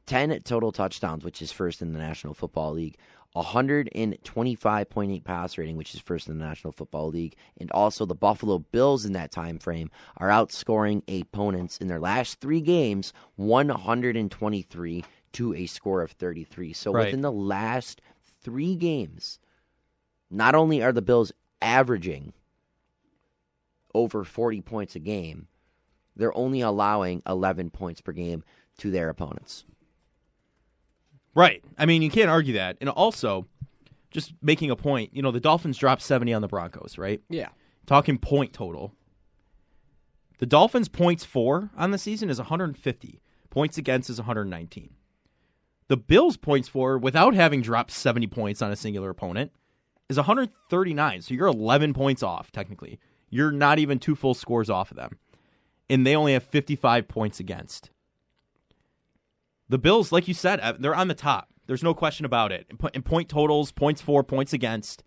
10 total touchdowns, which is first in the National Football League. 125.8 pass rating, which is first in the National Football League. And also the Buffalo Bills in that time frame are outscoring opponents in their last 3 games 123 to a score of 33. So Right. within the last 3 games, not only are the Bills averaging over 40 points a game, they're only allowing 11 points per game to their opponents. Right. I mean, you can't argue that. And also, just making a point, the Dolphins dropped 70 on the Broncos, right? Yeah. Talking point total. The Dolphins' points for on the season is 150. Points against is 119. The Bills' points for, without having dropped 70 points on a singular opponent, is 139. So you're 11 points off, technically. You're not even 2 full scores off of them. And they only have 55 points against. The Bills, like you said, they're on the top. There's no question about it. In point totals, points for, points against.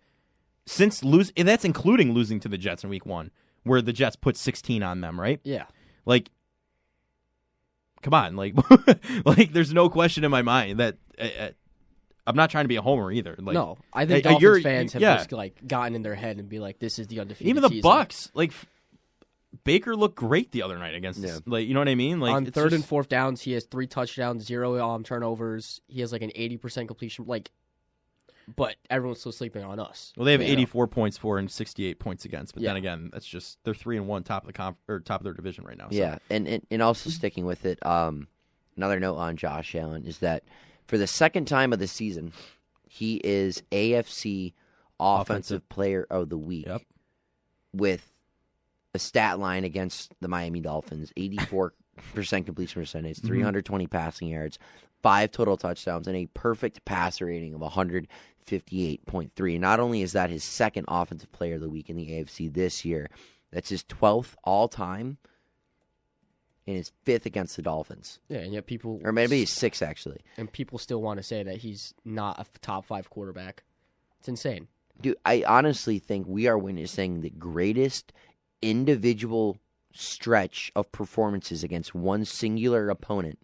And that's including losing to the Jets in week 1, where the Jets put 16 on them, right? Yeah. Like, come on. Like, there's no question in my mind that I'm not trying to be a homer either. Like, no, I think Dolphins fans have just gotten in their head and be like, this is the undefeated even the season. Bucks, like, Baker looked great the other night against this. Like, you know what I mean? Like, on third and fourth downs, he has 3 touchdowns, 0 turnovers. He has like an 80% completion. Like, but everyone's still sleeping on us. Well, they have 84 points for and 68 points against. But then again, that's just they're 3-1 top of their division right now. So. Yeah, and also sticking with it. Another note on Josh Allen is that for the second time of the season, he is AFC Offensive Player of the Week with a stat line against the Miami Dolphins: 84% completion percentage, 320 passing yards, 5 total touchdowns, and a perfect passer rating of 158.3. Not only is that his second Offensive Player of the Week in the AFC this year, that's his 12th all-time and his 5th against the Dolphins. Yeah, and yet people... Or maybe he's 6th, actually. And people still want to say that he's not a top 5 quarterback. It's insane. Dude, I honestly think we are witnessing the greatest individual stretch of performances against one singular opponent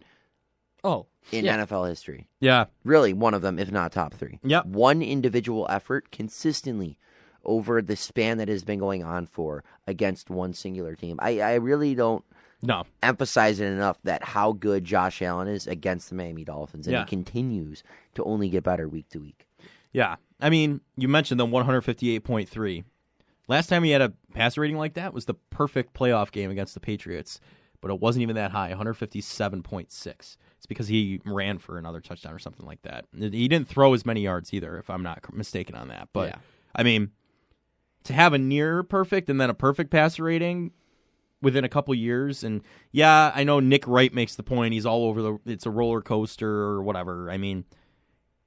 in NFL history. Yeah. Really, one of them, if not top 3. Yep. One individual effort consistently over the span that has been going on for against one singular team. I really don't emphasize it enough that how good Josh Allen is against the Miami Dolphins, and he continues to only get better week to week. Yeah. I mean, you mentioned the 158.3. Last time he had a passer rating like that was the perfect playoff game against the Patriots, but it wasn't even that high, 157.6. It's because he ran for another touchdown or something like that. He didn't throw as many yards either, if I'm not mistaken on that. But, I mean, to have a near perfect and then a perfect passer rating within a couple years, and I know Nick Wright makes the point, he's all over it's a roller coaster or whatever. I mean,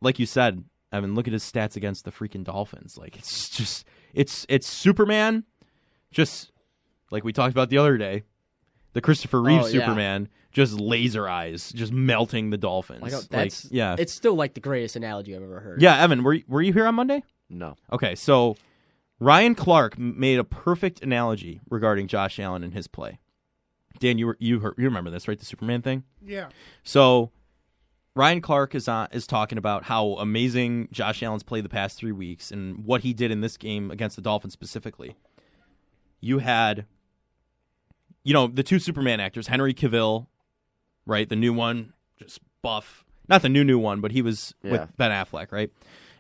like you said, look at his stats against the freaking Dolphins. Like, it's just, it's Superman, just like we talked about the other day, the Christopher Reeve Superman, just laser eyes, just melting the Dolphins. It's still like the greatest analogy I've ever heard. Yeah, Evan, were you here on Monday? No. Okay, so Ryan Clark made a perfect analogy regarding Josh Allen and his play. Dan, you remember this, right? The Superman thing? Yeah. So Ryan Clark is talking about how amazing Josh Allen's played the past 3 weeks and what he did in this game against the Dolphins specifically. You had, the 2 Superman actors, Henry Cavill, right? The new one, just buff. Not the new one, but he was with Ben Affleck, right?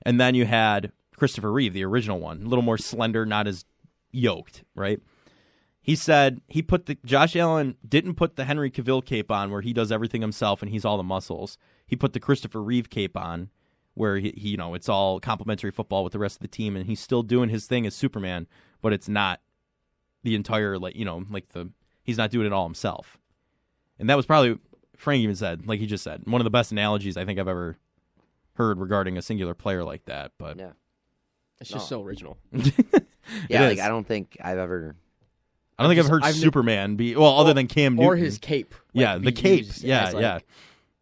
And then you had Christopher Reeve, the original one, a little more slender, not as yoked, right? He said Josh Allen didn't put the Henry Cavill cape on where he does everything himself and he's all the muscles. He put the Christopher Reeve cape on where he it's all complimentary football with the rest of the team, and he's still doing his thing as Superman, but it's not the entire he's not doing it all himself. And that was probably, Frank even said, like he just said, one of the best analogies I think I've ever heard regarding a singular player like that. But it's just so original. I don't think I've ever. I don't think I've heard Superman be other than Cam Newton or his cape. The cape.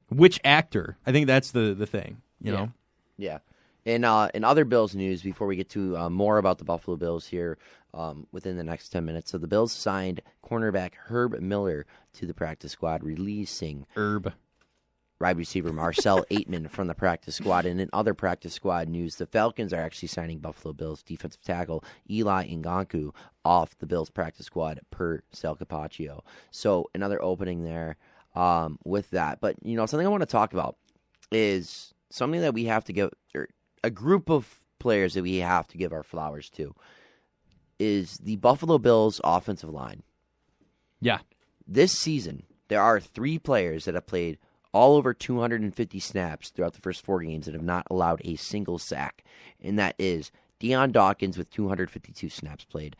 Which actor? I think that's the thing. You know. Yeah. In other Bills news, before we get to more about the Buffalo Bills here within the next 10 minutes, so the Bills signed cornerback Herb Miller to the practice squad, releasing wide receiver Marcel Aitman from the practice squad. And in other practice squad news, the Falcons are actually signing Buffalo Bills defensive tackle Eli Ngakoue off the Bills practice squad per Sal Capaccio. So another opening there with that. But, something I want to talk about is something that we have to give, or a group of players that we have to give our flowers to, is the Buffalo Bills offensive line. Yeah. This season, there are 3 players that have played all over 250 snaps throughout the first 4 games that have not allowed a single sack. And that is Deion Dawkins with 252 snaps played,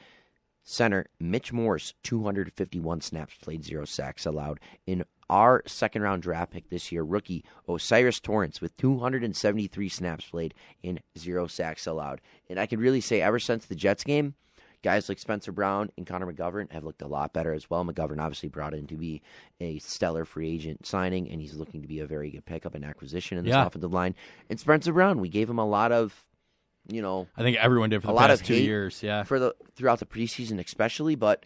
Center Mitch Morse, 251 snaps played, 0 sacks allowed. In our second-round draft pick this year, rookie Osiris Torrance with 273 snaps played and 0 sacks allowed. And I can really say ever since the Jets game, guys like Spencer Brown and Connor McGovern have looked a lot better as well. McGovern obviously brought in to be a stellar free agent signing, and he's looking to be a very good pickup and acquisition in this offensive line. And Spencer Brown, we gave him a lot of, I think everyone did for the past 2 years, throughout the preseason especially. But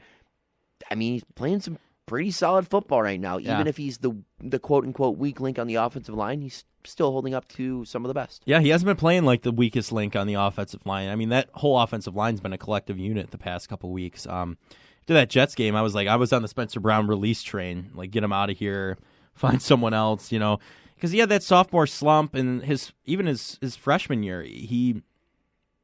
I mean, he's playing some pretty solid football right now. Even if he's the quote unquote weak link on the offensive line, he's still holding up to some of the best. Yeah, he hasn't been playing like the weakest link on the offensive line. I mean, that whole offensive line's been a collective unit the past couple weeks. To that Jets game, I was on the Spencer Brown release train, like get him out of here, find someone else, because he had that sophomore slump, and his freshman year, he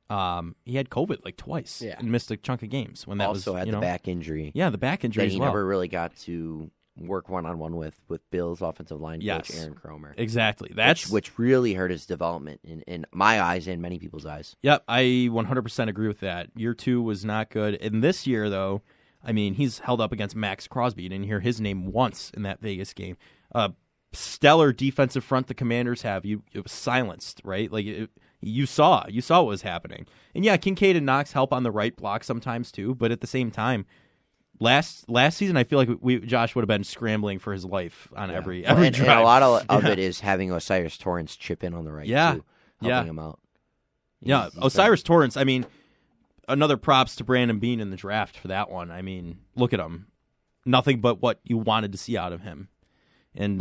had COVID like twice and missed a chunk of games when that also had the back injury. Yeah, the back injury that as he well. never really got to work one-on-one with Bill's offensive line coach Aaron Cromer. Exactly. Which really hurt his development in my eyes and many people's eyes. Yep, I 100% agree with that. Year 2 was not good. And this year, though, I mean, he's held up against Max Crosby. You didn't hear his name once in that Vegas game. Stellar defensive front the Commanders have. It was silenced, right? Like, you saw what was happening. And yeah, Kincaid and Knox help on the right block sometimes too, but at the same time, last season I feel like Josh would have been scrambling for his life on every drive. And a lot of it is having Osiris Torrance chip in on the right too, helping him out. He's Osiris Torrance, I mean, another props to Brandon Beane in the draft for that one. I mean, look at him. Nothing but what you wanted to see out of him. And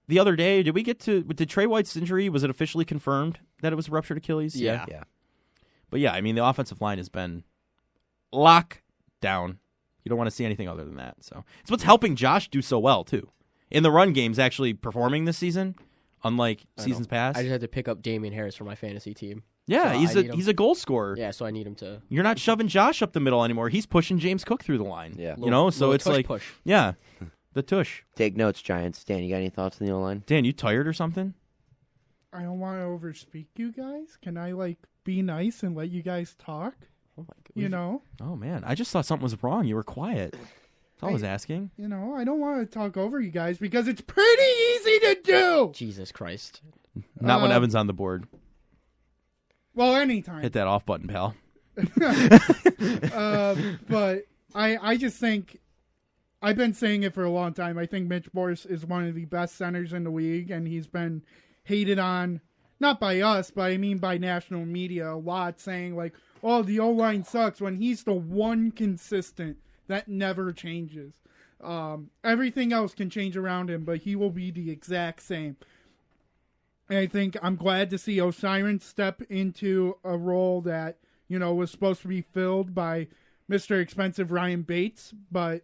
the other day, did we get to Trey White's injury? Was it officially confirmed that it was a ruptured Achilles? Yeah. But yeah, I mean, the offensive line has been locked down. You don't want to see anything other than that. So it's what's helping Josh do so well too. In the run game's actually performing this season, unlike seasons past. I just had to pick up Damian Harris for my fantasy team. Yeah, so he's a goal scorer. Yeah, so I need him to. You're not shoving Josh up the middle anymore. He's pushing James Cook through the line. Yeah, so it's like push. Yeah, the tush. Take notes, Giants. Dan, you got any thoughts on the O-line? Dan, you tired or something? I don't want to overspeak you guys. Can I be nice and let you guys talk? Oh my God. Oh man, I just thought something was wrong. You were quiet. That's all I was asking. I don't want to talk over you guys because it's pretty easy to do. Jesus Christ. Not when Evan's on the board. Well, anytime. Hit that off button, pal. But I just think, I've been saying it for a long time, I think Mitch Morse is one of the best centers in the league, and he's been hated on, not by us, but I mean by national media a lot, saying the O-line sucks, when he's the one consistent that never changes. Everything else can change around him, but he will be the exact same. And I think I'm glad to see Osiris step into a role that, was supposed to be filled by Mr. Expensive Ryan Bates, but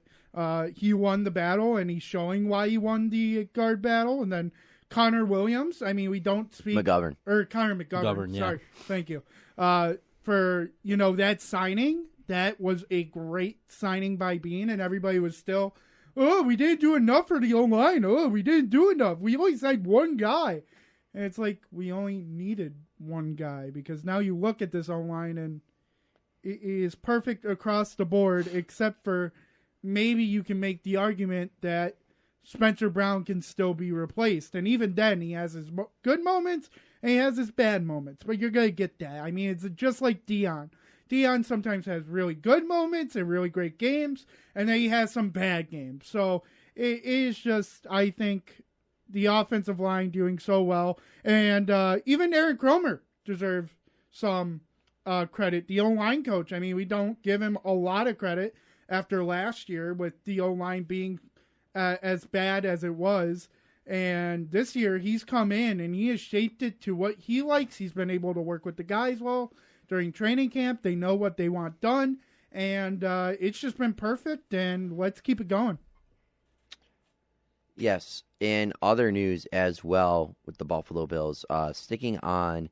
he won the battle, and he's showing why he won the guard battle. And then Connor Williams, I mean, we don't speak... McGovern. Or Connor McGovern, sorry. Thank you. For, that signing, that was a great signing by Bean, and everybody was still, we didn't do enough for the O-line. We didn't do enough. We only signed one guy. And it's like, we only needed one guy, because now you look at this O-line and it is perfect across the board, except for maybe you can make the argument that Spencer Brown can still be replaced. And even then, he has his good moments and he has his bad moments. But you're going to get that. I mean, it's just like Dion. Dion sometimes has really good moments and really great games, and then he has some bad games. So it is just, I think, the offensive line doing so well. And even Aaron Cromer deserves some credit. The O-line coach, I mean, we don't give him a lot of credit after last year with the O-line being as bad as it was. And this year he's come in and he has shaped it to what he likes. He's been able to work with the guys well during training camp. They know what they want done. And it's just been perfect, and let's keep it going. Yes, in other news as well with the Buffalo Bills, sticking in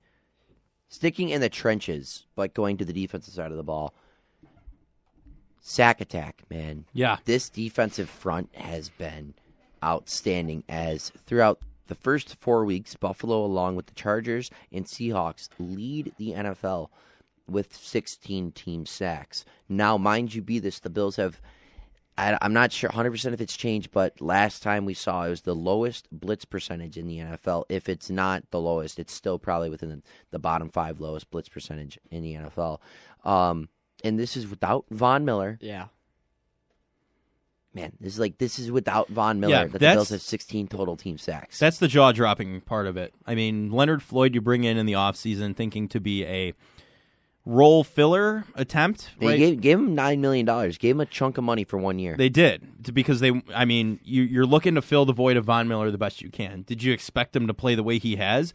the trenches, but going to the defensive side of the ball. Sack attack, man. Yeah. This defensive front has been outstanding, as throughout the first 4 weeks, Buffalo, along with the Chargers and Seahawks, lead the NFL with 16 team sacks. Now, mind you, the Bills have. I'm not sure 100% if it's changed, but last time we saw it was the lowest blitz percentage in the NFL. If it's not the lowest, it's still probably within the bottom 5 lowest blitz percentage in the NFL. And this is without Von Miller. Yeah. Man, this is without Von Miller. That the Bills have 16 total team sacks. That's the jaw-dropping part of it. I mean, Leonard Floyd you bring in the offseason thinking to be a role filler attempt. Right? They gave him $9 million. Gave him a chunk of money for 1 year. They did because you're looking to fill the void of Von Miller the best you can. Did you expect him to play the way he has?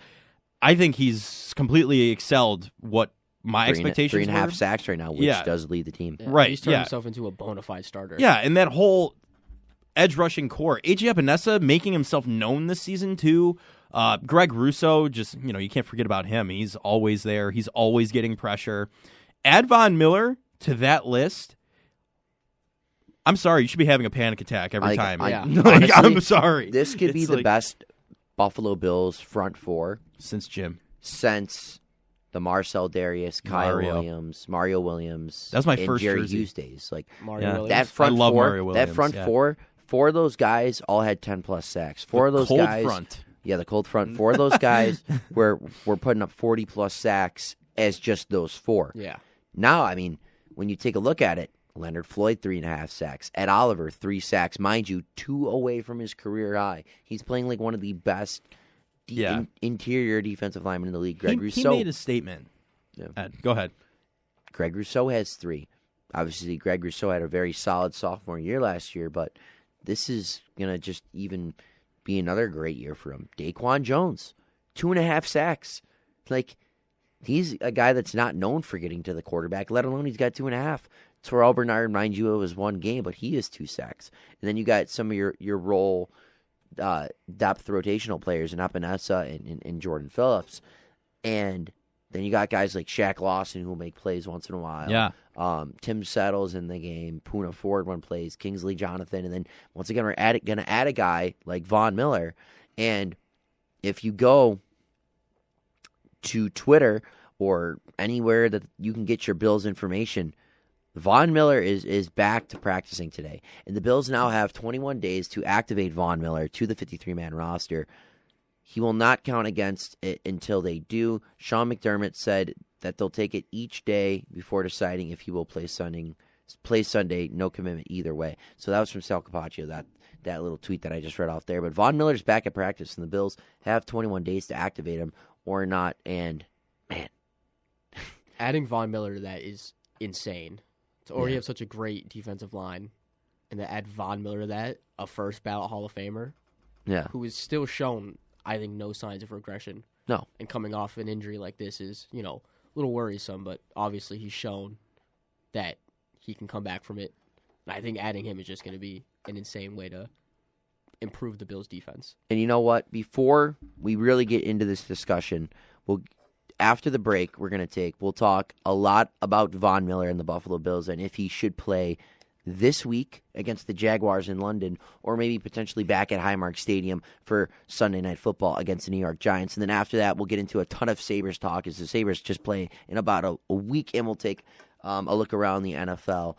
I think he's completely excelled what my expectations were. 3.5 sacks right now, which does lead the team. Yeah, right. He's turned himself into a bona fide starter. Yeah, and that whole edge rushing core. A.J. Epinesa making himself known this season too. Greg Russo, just, you can't forget about him. He's always there. He's always getting pressure. Add Von Miller to that list. I'm sorry, you should be having a panic attack every time. Honestly, I'm sorry. This could be the best Buffalo Bills front four since the Marcel Darius, Mario Williams. That was my and first Jerry jersey. Hughes days. Mario Williams. That front I love four. Mario Williams, that front four. 4 of those guys all had 10+ sacks. 4 of those cold guys. Front. Yeah, the cold front. 4 of those guys were putting up 40+ sacks as just those 4. Yeah. Now, I mean, when you take a look at it, Leonard Floyd 3.5 sacks. Ed Oliver 3 sacks. Mind you, 2 away from his career high. He's playing like one of the best interior defensive linemen in the league. Greg Rousseau. He made a statement. Yeah. Ed, go ahead. Greg Rousseau has 3. Obviously, Greg Rousseau had a very solid sophomore year last year, but this is going to just even be another great year for him. Daquan Jones, 2.5 sacks. Like, he's a guy that's not known for getting to the quarterback, let alone he's got 2.5. Terrell Bernard, mind you, it was 1 game, but he has 2 sacks. And then you got some of your role depth rotational players in Epinesa and Jordan Phillips. And then you got guys like Shaq Lawson who will make plays once in a while. Yeah. Tim Settle's in the game. Poona Ford plays. Kingsley Jonathan. And then, once again, we're going to add a guy like Von Miller. And if you go to Twitter or anywhere that you can get your Bills information, Von Miller is back to practicing today. And the Bills now have 21 days to activate Von Miller to the 53-man roster. He will not count against it until they do. Sean McDermott said that they'll take it each day before deciding if he will play Sunday. No commitment either way. So that was from Sal Capaccio, that little tweet that I just read off there. But Von Miller's back at practice, and the Bills have 21 days to activate him or not. And, man. Adding Von Miller to that is insane. To already have such a great defensive line, and to add Von Miller to that, a first ballot Hall of Famer, who is still shown, I think, no signs of regression. No. And coming off an injury like this is, a little worrisome, but obviously he's shown that he can come back from it. And I think adding him is just going to be an insane way to improve the Bills' defense. And you know what? Before we really get into this discussion, after the break we'll talk a lot about Von Miller and the Buffalo Bills and if he should play this week against the Jaguars in London or maybe potentially back at Highmark Stadium for Sunday Night Football against the New York Giants. And then after that, we'll get into a ton of Sabres talk as the Sabres just play in about a week, and we'll take a look around the NFL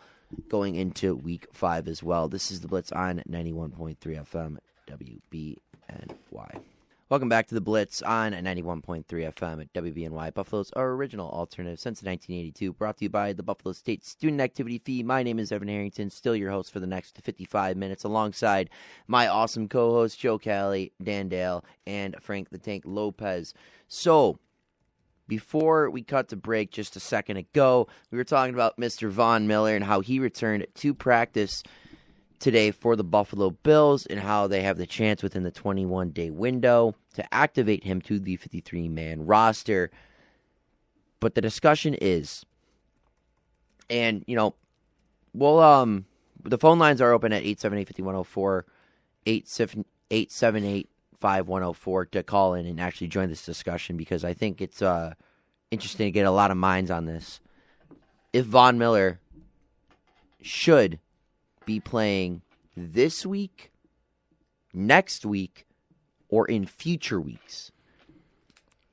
going into Week 5 as well. This is the Blitz on 91.3 FM WBNY. Welcome back to the Blitz on 91.3 FM at WBNY, Buffalo's original alternative since 1982, brought to you by the Buffalo State Student Activity Fee. My name is Evan Harrington, still your host for the next 55 minutes, alongside my awesome co-hosts Joe Cali, Dan Dale, and Frank the Tank Lopez. So, before we cut to break just a second ago, we were talking about Mr. Von Miller and how he returned to practice today for the Buffalo Bills and how they have the chance within the 21-day window to activate him to the 53-man roster. But the discussion is, and, we'll, the phone lines are open at 878-5104, 878-5104 to call in and actually join this discussion, because I think it's interesting to get a lot of minds on this. If Von Miller should be playing this week, next week, or in future weeks.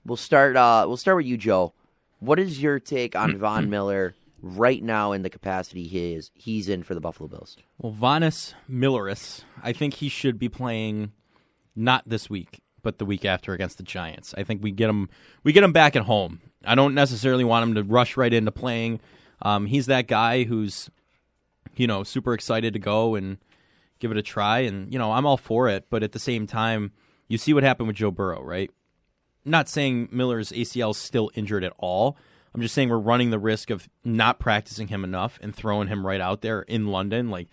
We'll start with you, Joe. What is your take on Von Miller right now in the capacity he's in for the Buffalo Bills? Well, Vonis Milleris, I think he should be playing not this week, but the week after against the Giants. I think we get him back at home. I don't necessarily want him to rush right into playing. He's that guy who's, super excited to go and give it a try, and I'm all for it. But at the same time, you see what happened with Joe Burrow, right? I'm not saying Miller's ACL is still injured at all. I'm just saying we're running the risk of not practicing him enough and throwing him right out there in London. Like,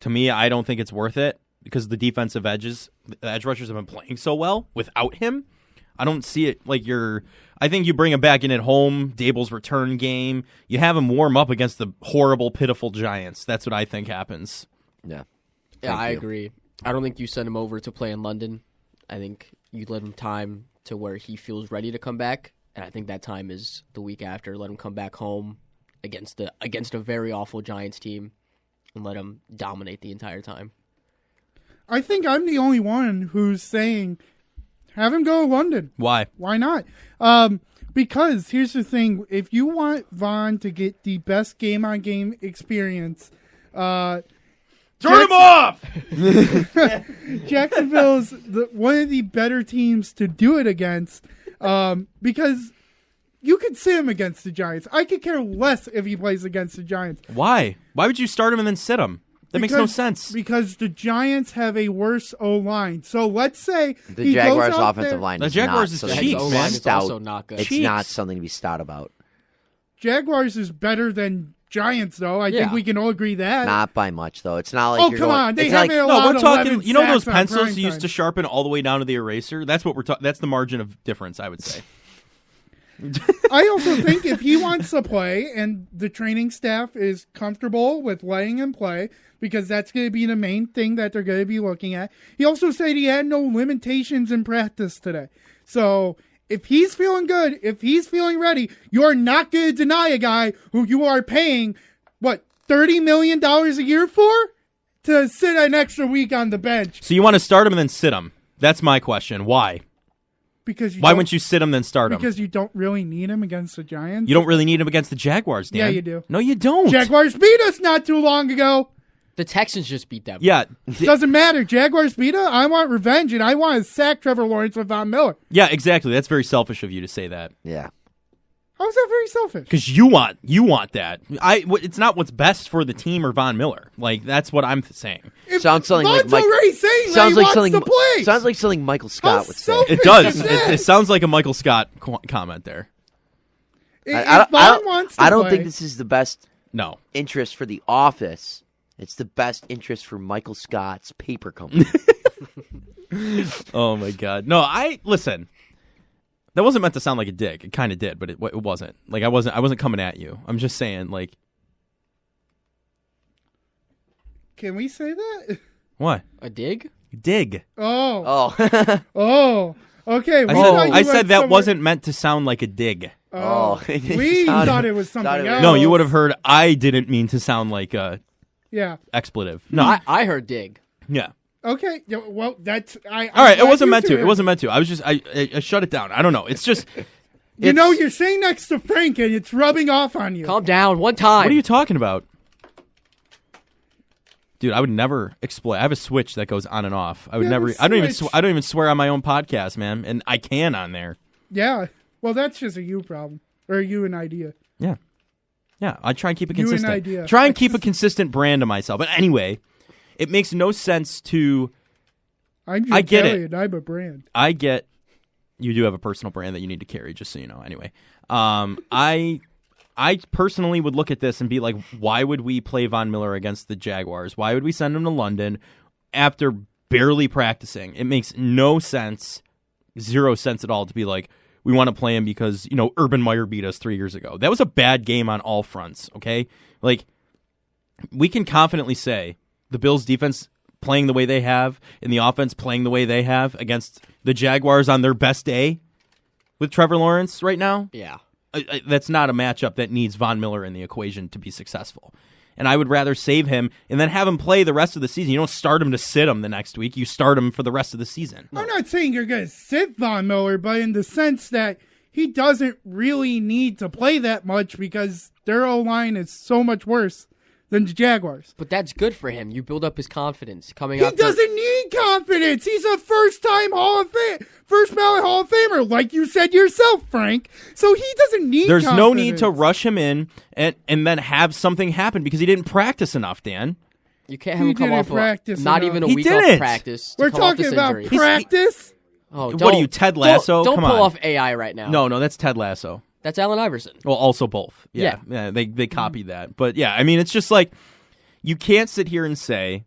to me, I don't think it's worth it because the defensive the edge rushers have been playing so well without him. I don't see it like I think you bring him back in at home, Dable's return game. You have him warm up against the horrible, pitiful Giants. That's what I think happens. Yeah. Yeah, I agree. I don't think you send him over to play in London. I think you let him time to where he feels ready to come back. And I think that time is the week after. Let him come back home against a very awful Giants team and let him dominate the entire time. I think I'm the only one who's saying have him go to London. Why? Why not? Because here's the thing. If you want Von to get the best game-on-game experience, turn him off! Jacksonville's one of the better teams to do it against. Because you could sit him against the Giants. I could care less if he plays against the Giants. Why? Why would you start him and then sit him? That makes no sense. Because the Giants have a worse O-line. So let's say the Jaguars' offensive line. The Jaguars is cheap, man. It's also not good. It's not something to be stout about. Jaguars is better than Giants, though. I think we can all agree that. Not by much, though. It's not like come on. They haven't we're talking. You know those pencils pencils you used to sharpen all the way down to the eraser? That's what we're talking. That's the margin of difference, I would say. I also think if he wants to play and the training staff is comfortable with letting him play, because that's going to be the main thing that they're going to be looking at. He also said he had no limitations in practice today. So if he's feeling good, if he's feeling ready, you're not going to deny a guy who you are paying, $30 million a year for to sit an extra week on the bench. So you want to start him and then sit him? That's my question. Why? Why wouldn't you sit him then start him? Because you don't really need him against the Giants. You don't really need him against the Jaguars, Dan. Yeah, you do. No, you don't. Jaguars beat us not too long ago. The Texans just beat them. Yeah. Doesn't matter. Jaguars beat us. I want revenge, and I want to sack Trevor Lawrence with Von Miller. Yeah, exactly. That's very selfish of you to say that. Yeah. How is that very selfish? Because you want that. It's not what's best for the team or Von Miller. Like, that's what I'm saying. Sounds like Von's already saying that he wants to play. Sounds like something Michael Scott would say. It does. It sounds like a Michael Scott comment there. I don't think this is the best interest for the office. It's the best interest for Michael Scott's paper company. Oh, my God. No, listen. That wasn't meant to sound like a dig. It kind of did, but it wasn't. Like, I wasn't coming at you. I'm just saying, like. Can we say that? What? A dig? Dig. Oh. Oh. Okay. I said that wasn't meant to sound like a dig. Oh. We thought it was something else. No, you would have heard I didn't mean to sound like a expletive. No. I heard dig. Yeah. Okay, well, that's... All right, it wasn't meant to. It wasn't meant to. I was just... I shut it down. I don't know. It's just... you're sitting next to Frank, and it's rubbing off on you. Calm down. One time. What are you talking about? Dude, I would never exploit. I have a switch that goes on and off. I would never... I don't even swear on my own podcast, man. And I can on there. Yeah. Well, that's just a you problem. Or you an idea. Yeah. Yeah, I try and keep it consistent. You an idea. Try and keep a consistent brand of myself. But anyway... It makes no sense to... I get it. I'm a brand. I get... You do have a personal brand that you need to carry, just so you know. Anyway, I personally would look at this and be like, why would we play Von Miller against the Jaguars? Why would we send him to London after barely practicing? It makes no sense, 0 sense at all to be like, we want to play him because, Urban Meyer beat us 3 years ago. That was a bad game on all fronts, okay? Like, we can confidently say... The Bills' defense playing the way they have and the offense playing the way they have against the Jaguars on their best day with Trevor Lawrence right now? Yeah. That's not a matchup that needs Von Miller in the equation to be successful. And I would rather save him and then have him play the rest of the season. You don't start him to sit him the next week. You start him for the rest of the season. I'm not saying you're going to sit Von Miller, but in the sense that he doesn't really need to play that much because their O-line is so much worse than the Jaguars. But that's good for him. You build up his confidence coming He up. doesn't need confidence. He's a first ballot Hall of Famer, like you said yourself, Frank. So he doesn't need There's confidence. no need to rush him in and then have something happen because he didn't practice enough, Dan. You can't have him come off not even a He week didn't. off practice. We're talking about practice. Oh, What are you, Ted Lasso? Don't Come pull on. off AI right now. No, that's Ted Lasso. That's Allen Iverson. Well, also both. Yeah, they copied that. But yeah, I mean, it's just like you can't sit here and say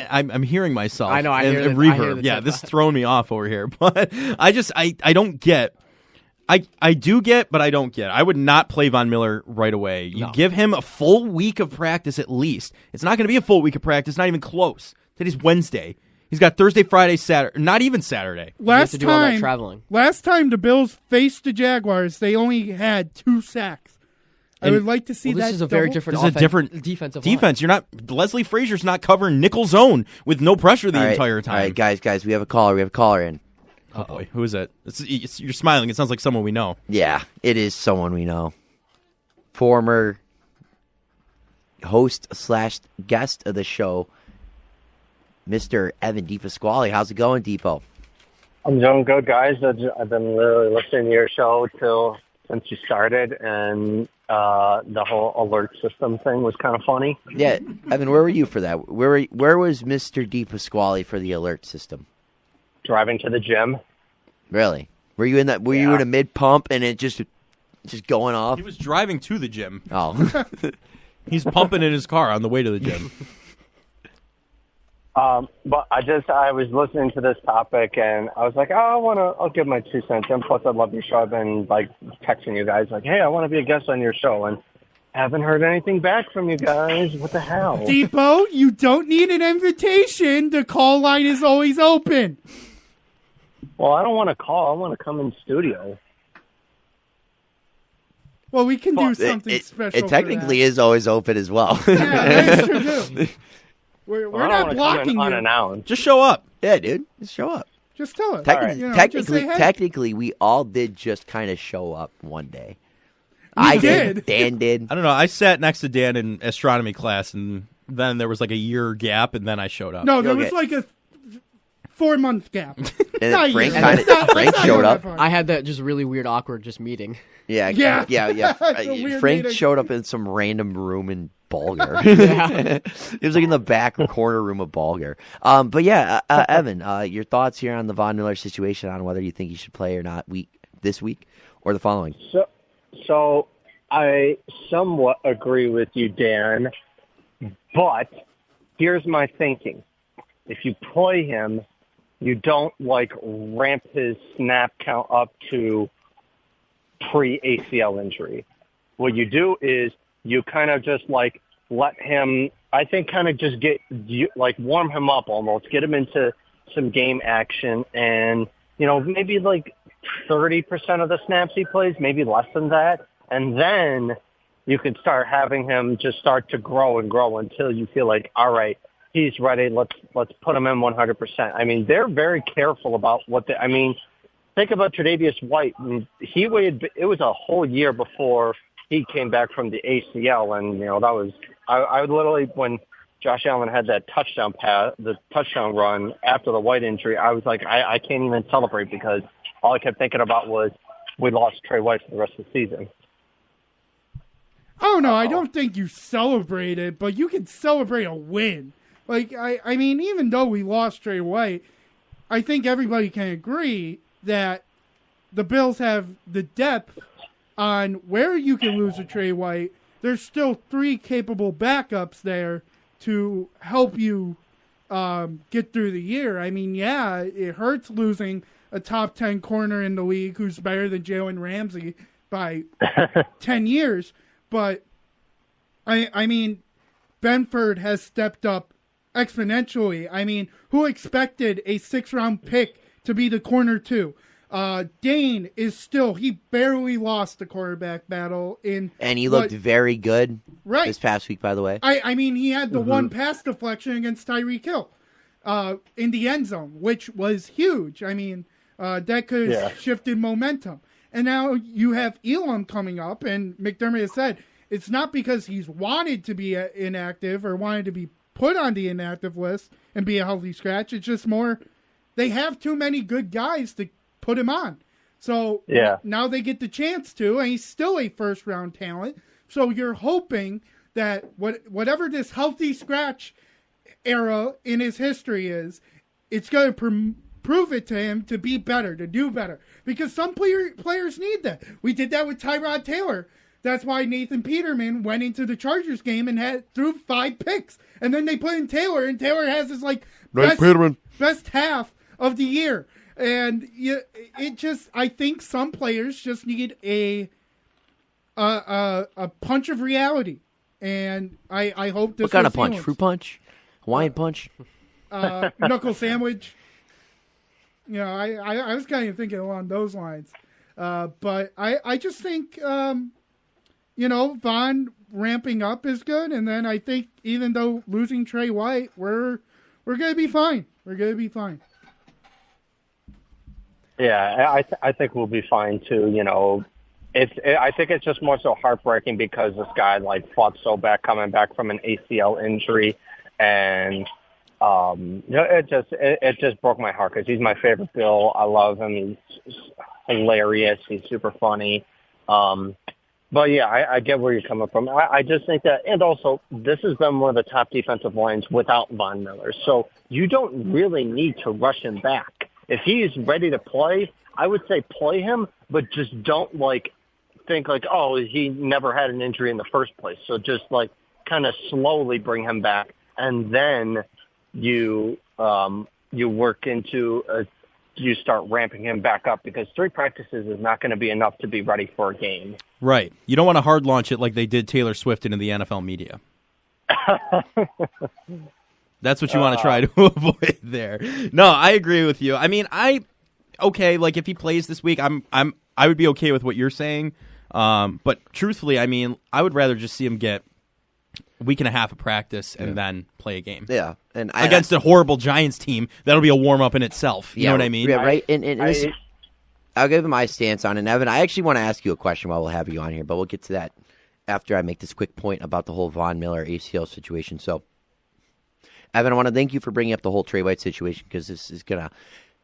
I'm hearing myself. I know. I hear the reverb. Yeah, this is throwing me off over here. But I don't get. I do get, but I don't get. I would not play Von Miller right away. You give him a full week of practice at least. It's not going to be a full week of practice. Not even close. Today's Wednesday. He's got Thursday, Friday, Saturday. Not even Saturday. Last do all that traveling. Last time the Bills faced the Jaguars, they only had 2 sacks. I would like to see that. This is a very different. This is a different defensive defense. You're not Leslie Frazier's not covering nickel zone with no pressure the entire time. All right, guys, we have a caller. We have a caller in. Oh boy, who is it? You're smiling. It sounds like someone we know. Yeah, it is someone we know. Former host / guest of the show, Mr. Evan DePasquale. How's it going, Depo? I'm doing good, guys. I've been literally listening to your show since you started, and the whole alert system thing was kind of funny. Yeah, Evan, where were you for that? Where was Mr. DePasquale for the alert system? Driving to the gym. Really? Were you in that? Were you in a mid pump and it just going off? He was driving to the gym. Oh, He's pumping in his car on the way to the gym. But I was listening to this topic, and I was like, I'll give my 2 cents in. Plus, I love your show. I've been like texting you guys, like, hey, I want to be a guest on your show, and haven't heard anything back from you guys. What the hell? Depot, you don't need an invitation. The call line is always open. Well, I don't want to call. I want to come in studio. Well, we can do something special. It technically is always open as well. Yeah, that's true too. We're not blocking you. Unannounced. Just show up. Yeah, dude, just show up. Just tell us. Technically, we all did just kind of show up one day. I did. Dan did. I don't know. I sat next to Dan in astronomy class, and then there was like a year gap, and then I showed up. No, there was like a 4-month gap. And Frank showed up. I had that just really weird, awkward Yeah. meeting. Yeah. Frank showed up in some random room in Bulgar. Yeah. It was like in the back corner room of Bulgar. But yeah, Evan, your thoughts here on the Von Miller situation, on whether you think he should play or not this week or the following. So I somewhat agree with you, Dan, but here's my thinking. If you play him, you don't ramp his snap count up to pre-ACL injury. What you do is you kind of just let him, I think, kind of just warm him up almost, get him into some game action, and maybe 30% of the snaps he plays, maybe less than that, and then you can start having him just start to grow and grow until you feel like, all right, he's ready. Let's put him in 100%. I mean, they're very careful about think about Tre'Davious White. It was a whole year before he came back from the ACL, and that was I literally, when Josh Allen had that touchdown run after the White injury, I was like, I can't even celebrate because all I kept thinking about was we lost Trey White for the rest of the season. Oh no, I don't think you celebrate it, but you can celebrate a win. I mean, even though we lost Trey White, I think everybody can agree that the Bills have the depth on where you can lose a Trey White. There's still 3 capable backups there to help you get through the year. I mean, yeah, it hurts losing a top 10 corner in the league who's better than Jalen Ramsey by 10 years. But, I mean, Benford has stepped up exponentially. I mean, who expected a 6th-round pick to be the corner 2? Dane he barely lost the quarterback battle and he looked very good this past week, by the way. I mean, he had the one pass deflection against Tyreek Hill in the end zone, which was huge. I mean, that could have shifted momentum. And now you have Elam coming up, and McDermott has said it's not because he's wanted to be inactive or wanted to be put on the inactive list and be a healthy scratch. It's just more they have too many good guys to put him on. So now they get the chance to, and he's still a first-round talent. So you're hoping that whatever this healthy scratch era in his history is, it's going to prove it to him to be better, to do better. Because some players need that. We did that with Tyrod Taylor. That's why Nathan Peterman went into the Chargers game and threw 5 picks. And then they put in Taylor, and Taylor has his best half of the year. And I think some players just need a punch of reality. And I hope this. What kind of punch? Fruit punch? Hawaiian punch? Knuckle sandwich. I was kind of thinking along those lines. But I just think, Von ramping up is good. And then I think even though losing Trey White, we're going to be fine. We're going to be fine. Yeah, I think we'll be fine too. I think it's just more so heartbreaking because this guy fought so bad coming back from an ACL injury, and it just broke my heart because he's my favorite Bill. I love him. He's hilarious. He's super funny. But yeah, I get where you're coming from. I just think that, and also this has been one of the top defensive lines without Von Miller, so you don't really need to rush him back. If he's ready to play, I would say play him, but just don't think he never had an injury in the first place. So just kind of slowly bring him back, and then you work into you start ramping him back up because 3 practices is not going to be enough to be ready for a game. Right. You don't want to hard launch it like they did Taylor Swift into the NFL media. That's what you want to try to avoid there. No, I agree with you. I mean, if he plays this week, I would be okay with what you're saying. But truthfully, I mean, I would rather just see him get a week and a half of practice and then play a game. Yeah, and against a horrible Giants team, that'll be a warm up in itself. You know what I mean? Yeah, right. I'll give him my stance on it. And Evan, I actually want to ask you a question while we'll have you on here, but we'll get to that after I make this quick point about the whole Von Miller ACL situation. So, Evan, I want to thank you for bringing up the whole Trey White situation because this is going to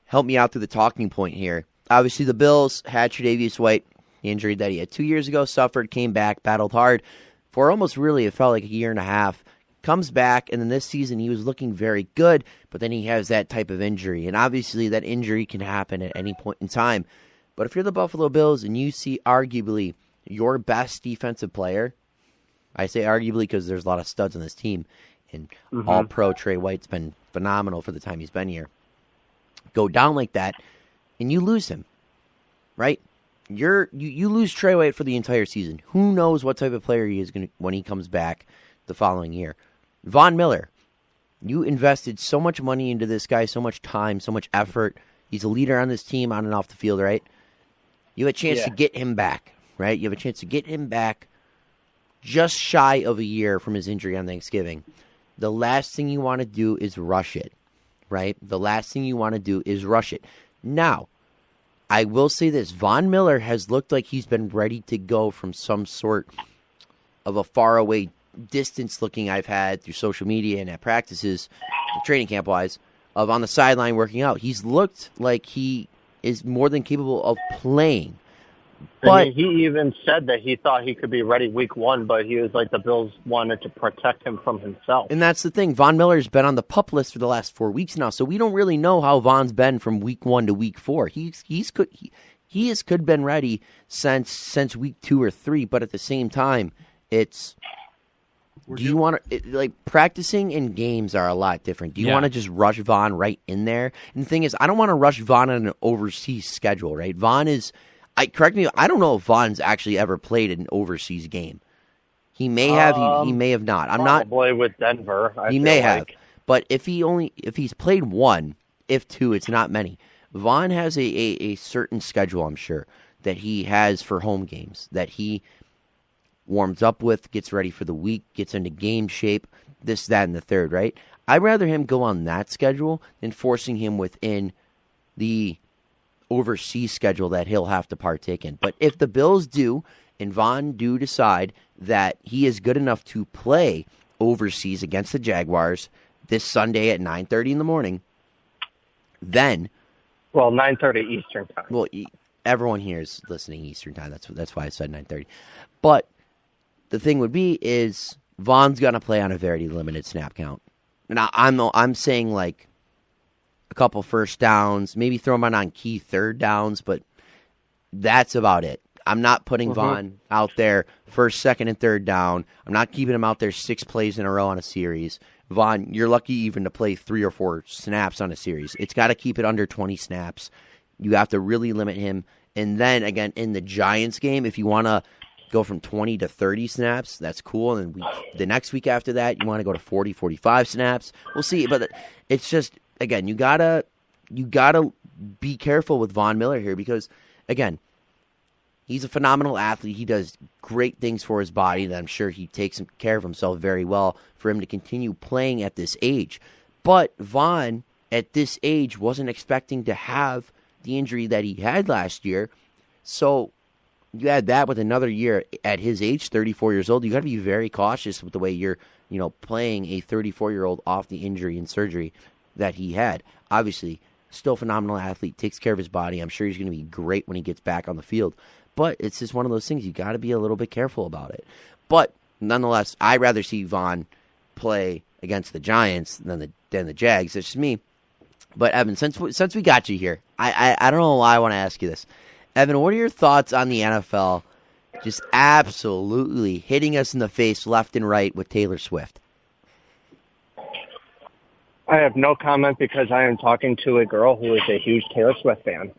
help me out through the talking point here. Obviously, the Bills had Tre'Davious White, the injury that he had 2 years ago, suffered, came back, battled hard for almost really, it felt like a year and a half, comes back, and then this season he was looking very good, but then he has that type of injury. And obviously that injury can happen at any point in time. But if you're the Buffalo Bills and you see arguably your best defensive player, I say arguably because there's a lot of studs on this team, and all-pro Trey White's been phenomenal for the time he's been here, go down like that, and you lose him, right? You lose Trey White for the entire season. Who knows what type of player he is when he comes back the following year. Von Miller, you invested so much money into this guy, so much time, so much effort. He's a leader on this team on and off the field, right? You have a chance to get him back, right? You have a chance to get him back just shy of a year from his injury on Thanksgiving. The last thing you want to do is rush it, right? The last thing you want to do is rush it. Now, I will say this. Von Miller has looked like he's been ready to go from some sort of a faraway distance looking I've had through social media and at practices, training camp-wise, of on the sideline working out. He's looked like he is more than capable of playing. But he even said that he thought he could be ready week 1, but he was like the Bills wanted to protect him from himself. And that's the thing. Von Miller's been on the PUP list for the last 4 weeks now, so we don't really know how Von's been from week 1 to week 4. He could been ready since week 2 or 3, but at the same time, it's you want to practicing in games are a lot different. Do you want to just rush Von right in there? And the thing is, I don't want to rush Von on an overseas schedule, right? Von is. Correct me. I don't know if Von's actually ever played an overseas game. He may have. He may have not. I'm not. Probably with Denver. He may have. But if he's played 1, if 2, it's not many. Von has a certain schedule, I'm sure, that he has for home games that he warms up with, gets ready for the week, gets into game shape, this, that, and the third. Right. I'd rather him go on that schedule than forcing him within the overseas schedule that he'll have to partake in. But if the Bills do, and Vaughn do decide that he is good enough to play overseas against the Jaguars this Sunday at 9:30 in the morning, then... Well, 9:30 Eastern time. Well, everyone here is listening Eastern time. That's why I said 9:30. But the thing would be is Vaughn's going to play on a very limited snap count. Now, I'm saying like a couple first downs, maybe throw him on key third downs, but that's about it. I'm not putting Vaughn out there first, second, and third down. I'm not keeping him out there 6 plays in a row on a series. Vaughn, you're lucky even to play 3 or 4 snaps on a series. It's got to keep it under 20 snaps. You have to really limit him. And then, again, in the Giants game, if you want to go from 20 to 30 snaps, that's cool. And the next week after that, you want to go to 40, 45 snaps. We'll see. But it's just, again, you gotta be careful with Von Miller here because, again, he's a phenomenal athlete. He does great things for his body, and I'm sure he takes care of himself very well for him to continue playing at this age. But Vaughn, at this age, wasn't expecting to have the injury that he had last year. So you add that with another year at his age, 34 years old, you got to be very cautious with the way you're, playing a 34-year-old off the injury and surgery that he had. Obviously, still a phenomenal athlete, takes care of his body. I'm sure he's going to be great when he gets back on the field. But it's just one of those things. You got to be a little bit careful about it. But nonetheless, I'd rather see Vaughn play against the Giants than the Jags. It's just me. But Evan, since we got you here, I don't know why I want to ask you this. Evan, what are your thoughts on the NFL just absolutely hitting us in the face left and right with Taylor Swift? I have no comment because I am talking to a girl who is a huge Taylor Swift fan.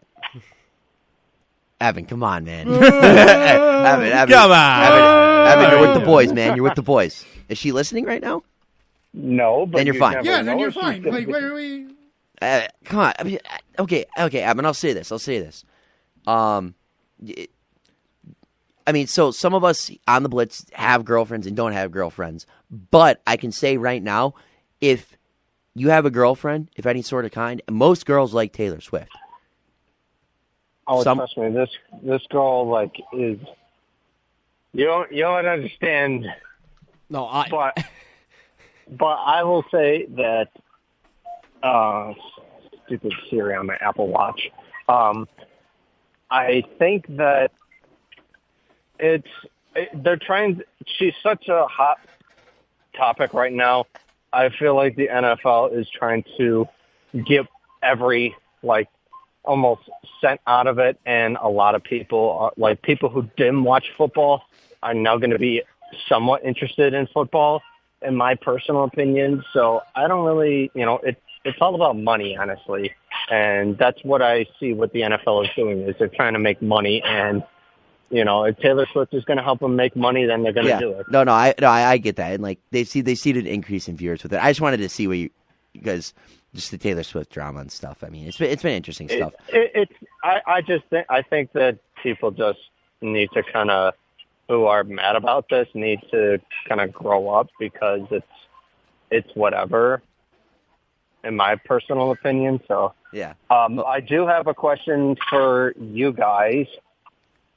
Evan, come on, man. Evan, come on. Evan, you're with the boys, man. You're with the boys. Is she listening right now? No, but then you're fine. Yeah, then you're fine. Like, where are we? Come on. I mean, okay, Evan, I'll say this. So some of us on the Blitz have girlfriends and don't have girlfriends. But I can say right now, if you have a girlfriend, if any sort of kind, most girls like Taylor Swift. Oh, trust me, this girl is you don't understand. No, but I will say that stupid Siri on my Apple Watch. I think that they're trying. She's such a hot topic right now. I feel like the NFL is trying to get every almost cent out of it, and a lot of people, people who didn't watch football, are now going to be somewhat interested in football, in my personal opinion. So I don't really, it's all about money, honestly, and that's what I see what the NFL is doing is they're trying to make money, and if Taylor Swift is going to help them make money, then they're going to do it. No, I get that, and they see an increase in viewers with it. I just wanted to see because just the Taylor Swift drama and stuff. I mean, it's been interesting stuff. I think that people just need to kind of, who are mad about this, need to kind of grow up because it's whatever, in my personal opinion. So yeah, I do have a question for you guys.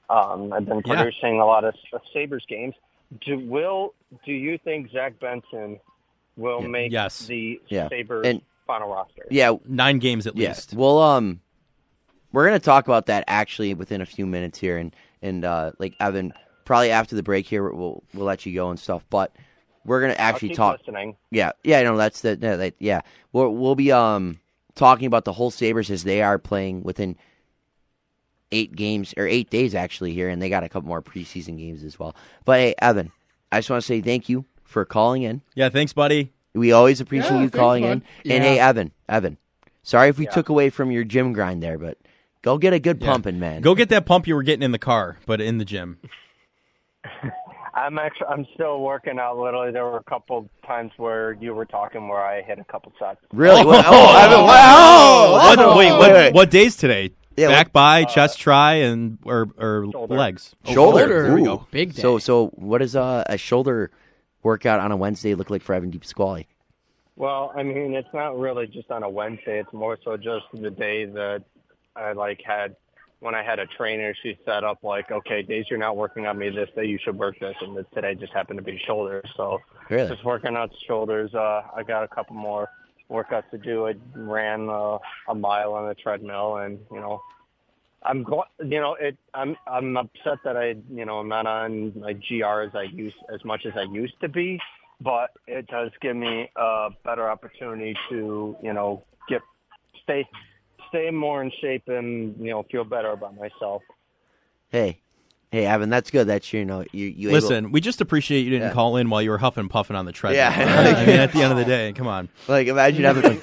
I've been producing a lot of Sabres games. Do you think Zach Benson will make the Sabres final roster? Yeah, 9 games at least. Well, we're gonna talk about that actually within a few minutes here, and Evan, probably after the break here, we'll let you go and stuff. But we're gonna actually talk. Listening. Yeah. No, that's the yeah. We'll be talking about the whole Sabres as they are playing within 8 games or 8 days actually here, and they got a couple more preseason games as well. But hey, Evan, I just want to say thank you for calling in. Yeah, thanks, buddy. We always appreciate you calling in. Yeah. And hey, Evan, sorry if we took away from your gym grind there, but go get a good pumping, man. Go get that pump you were getting in the car, but in the gym. I'm still working out. Literally, there were a couple times where you were talking where I hit a couple sets. Really? Evan, Wait. What day's today? Yeah, back by, chest try, and or legs. Shoulder. There we go. Big day. So what does a shoulder workout on a Wednesday look like for Evan DePasquale? Well, I mean, it's not really just on a Wednesday. It's more so just the day that I like had when I had a trainer, she set up like, okay, days you're not working on me this day, you should work this, and today just happened to be shoulders. So Really? just working out the shoulders. I got a couple more workouts to do. I ran a mile on the treadmill, and I'm upset that I'm not on my GR as much as I used to be, but it does give me a better opportunity to stay more in shape and feel better about myself. Hey, Evan, that's good. That's you Listen, we just appreciate you didn't call in while you were huffing and puffing on the treadmill. Yeah. Right? I mean, at the end of the day, come on. Like, imagine having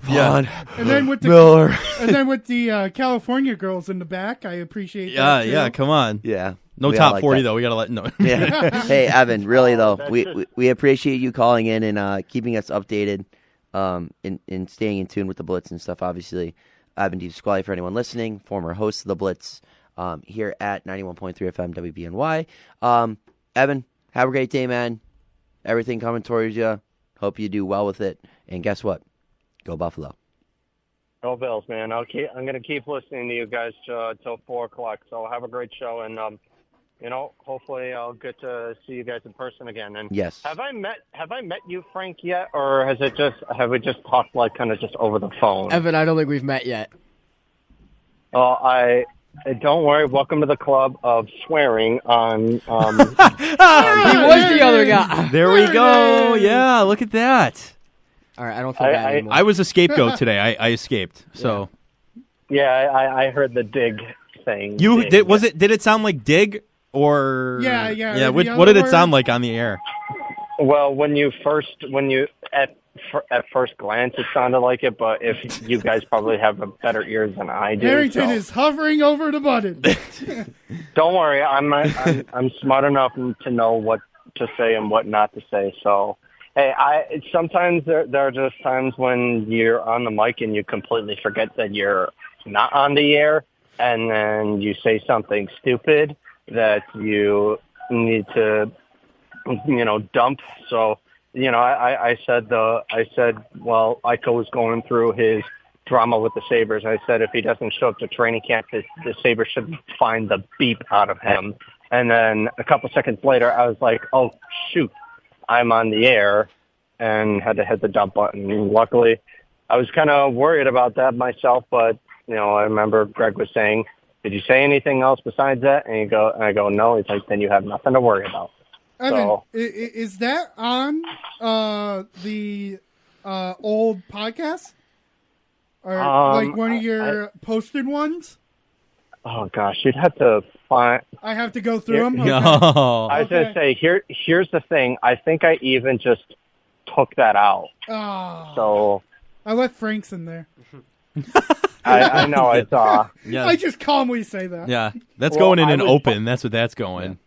Vaughn, and then with the Miller. And then with the California girls in the back, I appreciate that too. Yeah, come on. Yeah. No We top all like 40 that. though. We gotta let no. Yeah. Hey, Evan, really though, that's we appreciate you calling in and keeping us updated, and staying in tune with the Blitz and stuff. Obviously, Evan DePasquale, for anyone listening, former host of the Blitz, here at 91.3 FM WBNY. Evan, have a great day, man. Everything coming towards you. Hope you do well with it. And guess what? Go Buffalo. Go Bills, man. I'm gonna keep listening to you guys till 4:00. So have a great show, and hopefully I'll get to see you guys in person again. And Yes. have I met you, Frank, yet, or have we just talked like kind of just over the phone? Evan, I don't think we've met yet. Don't worry. Welcome to the club of swearing on. He was the other guy. There we go. Yeah, look at that. All right, I don't feel bad anymore. I was a scapegoat today. I escaped. So Yeah, I heard the dig thing. you dig. did it sound like dig or Yeah. yeah? The What other did it word- sound like on the air? Well, at first glance, it sounded like it, but if you guys probably have a better ears than I do. Harrington so. is hovering over the button. Don't worry, I'm smart enough to know what to say and what not to say. So, hey, sometimes there are just times when you're on the mic and you completely forget that you're not on the air, and then you say something stupid that you need to, dump. So, I said, well, Iko was going through his drama with the Sabres. I said if he doesn't show up to training camp, the Sabres should find the beep out of him. And then a couple seconds later, I was like, oh, shoot, I'm on the air, and had to hit the dump button. And luckily, I was kind of worried about that myself, but, I remember Greg was saying, did you say anything else besides that? And I go, no. He's like, then you have nothing to worry about. Evan, So- is that on the old podcast? Or like one of your posted ones? Oh, gosh, you'd have to find... I have to go through them? No. I was going to say, here's the thing. I think I even just took that out. Oh, So I left Frank's in there. I know it's... Yeah. I just calmly say that. Yeah. That's Well, going in I an was- open. That's what that's going.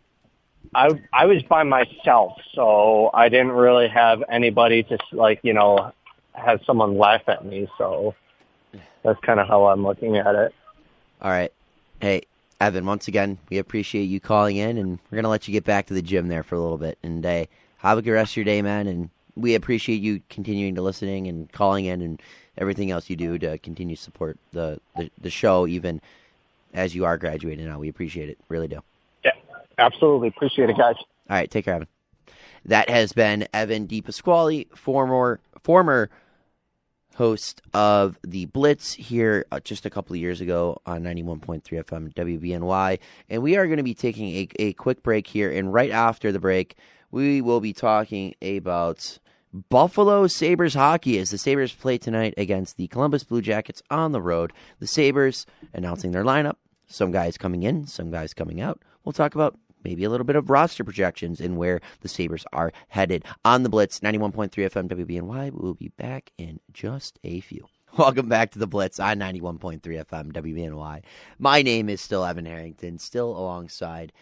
I was by myself, so I didn't really have anybody to, have someone laugh at me. So that's kind of how I'm looking at it. All right. Hey, Evan, once again, we appreciate you calling in, and we're going to let you get back to the gym there for a little bit. And have a good rest of your day, man. And we appreciate you continuing to listening and calling in and everything else you do to continue to support the show, even as you are graduating now. We appreciate it. Really do. Yeah, absolutely. Appreciate it, guys. All right. Take care, Evan. That has been Evan DePasquale, former host of the Blitz here just a couple of years ago on 91.3 FM WBNY. And we are going to be taking a quick break here. And right after the break, we will be talking about Buffalo Sabres hockey as the Sabres play tonight against the Columbus Blue Jackets on the road. The Sabres announcing their lineup. Some guys coming in, some guys coming out. We'll talk about maybe a little bit of roster projections and where the Sabres are headed on the Blitz. 91.3 FM WBNY. We'll be back in just a few. Welcome back to the Blitz on 91.3 FM WBNY. My name is still Evan Harrington, still alongside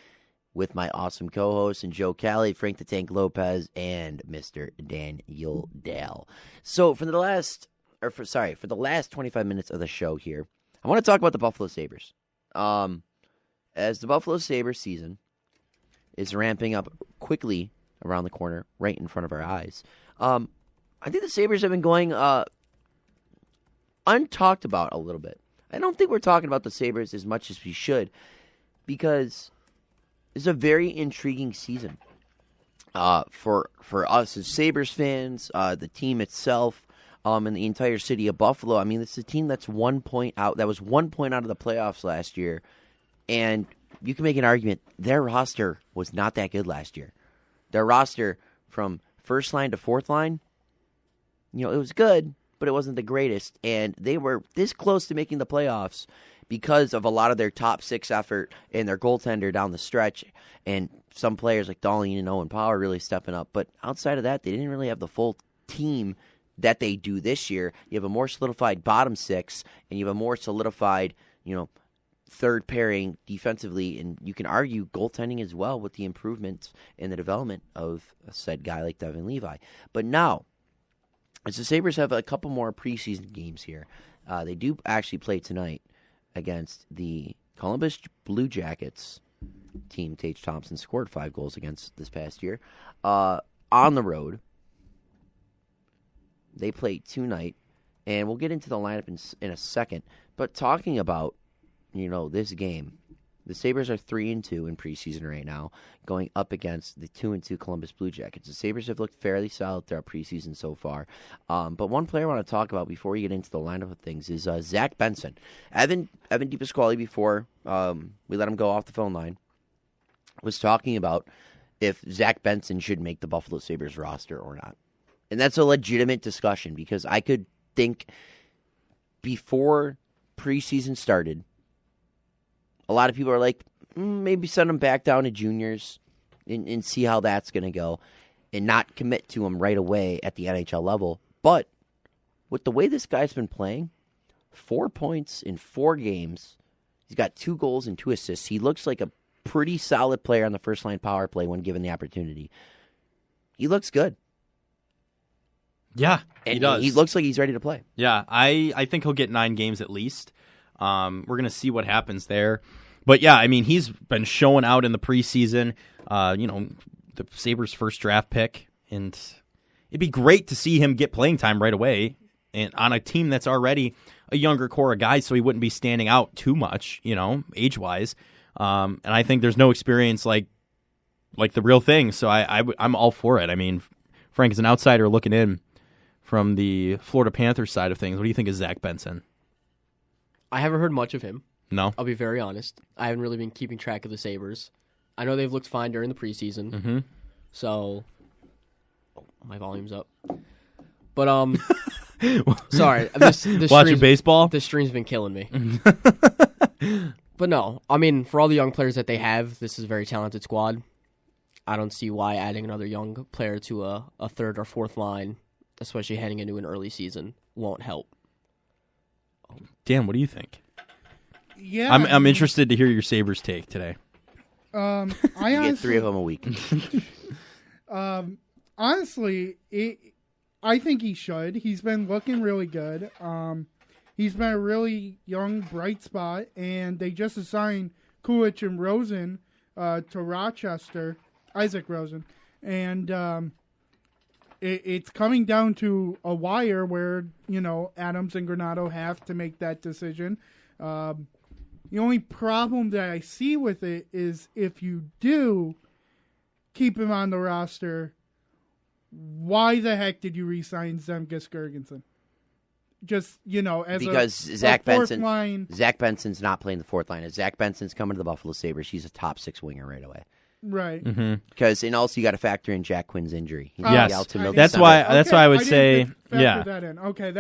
with my awesome co-hosts and Joe Cali, Frank the Tank Lopez, and Mr. Daniel Dale. So for the last 25 minutes of the show here, I want to talk about the Buffalo Sabres. As the Buffalo Sabres season is ramping up quickly around the corner, right in front of our eyes. I think the Sabres have been going untalked about a little bit. I don't think we're talking about the Sabres as much as we should, because it's a very intriguing season for us as Sabres fans, the team itself, and the entire city of Buffalo. I mean, it's a team that's 1 point out. That was 1 point out of the playoffs last year, and you can make an argument their roster was not that good last year. Their roster from first line to fourth line, it was good, but it wasn't the greatest. And they were this close to making the playoffs because of a lot of their top six effort and their goaltender down the stretch. And some players like Dahlin and Owen Power really stepping up. But outside of that, they didn't really have the full team that they do this year. You have a more solidified bottom six, and you have a more solidified, third pairing defensively, and you can argue goaltending as well with the improvements and the development of a said guy like Devin Levi. But now, as the Sabres have a couple more preseason games here, they do actually play tonight against the Columbus Blue Jackets team. Tage Thompson scored 5 goals against this past year. On the road, they play tonight, and we'll get into the lineup in a second. But talking about this game, the Sabres are 3-2 in preseason right now, going up against the 2-2 Columbus Blue Jackets. The Sabres have looked fairly solid throughout preseason so far. But one player I want to talk about before we get into the lineup of things is Zach Benson. Evan DiPasquale, before we let him go off the phone line, was talking about if Zach Benson should make the Buffalo Sabres roster or not. And that's a legitimate discussion, because I could think before preseason started, a lot of people are like, maybe send him back down to juniors and see how that's going to go, and not commit to him right away at the NHL level. But with the way this guy's been playing, 4 points in 4 games, he's got 2 goals and 2 assists. He looks like a pretty solid player on the first-line power play when given the opportunity. He looks good. Yeah, he does. He looks like he's ready to play. Yeah, I think he'll get 9 games at least. We're going to see what happens there. But yeah, I mean, he's been showing out in the preseason, the Sabres' first draft pick. And it'd be great to see him get playing time right away, and on a team that's already a younger core of guys, so he wouldn't be standing out too much, age-wise. And I think there's no experience like the real thing, so I'm all for it. I mean, Frank, as an outsider looking in from the Florida Panthers side of things, what do you think of Zach Benson? I haven't heard much of him. No? I'll be very honest. I haven't really been keeping track of the Sabres. I know they've looked fine during the preseason. Mm-hmm. So, my volume's up. But, sorry. Watching baseball? The stream's been killing me. But no, I mean, for all the young players that they have, this is a very talented squad. I don't see why adding another young player to a third or fourth line, especially heading into an early season, won't help. Dan, what do you think? Yeah, I'm interested to hear your Sabres take today. I You get 3 of them a week. Honestly, I think he should. He's been looking really good. He's been a really young, bright spot, and they just assigned Kulich and Rosen to Rochester, Isaac Rosen, and it's coming down to a wire where, Adams and Granato have to make that decision. The only problem that I see with it is if you do keep him on the roster, why the heck did you re-sign Zemgus Girgensson? Just, as because Zach Benson, line. Zach Benson's not playing the fourth line. If Zach Benson's coming to the Buffalo Sabres, he's a top 6 winger right away. Right. Because and also you got to factor in Jack Quinn's injury. Yes, that's why I would say that in. Okay,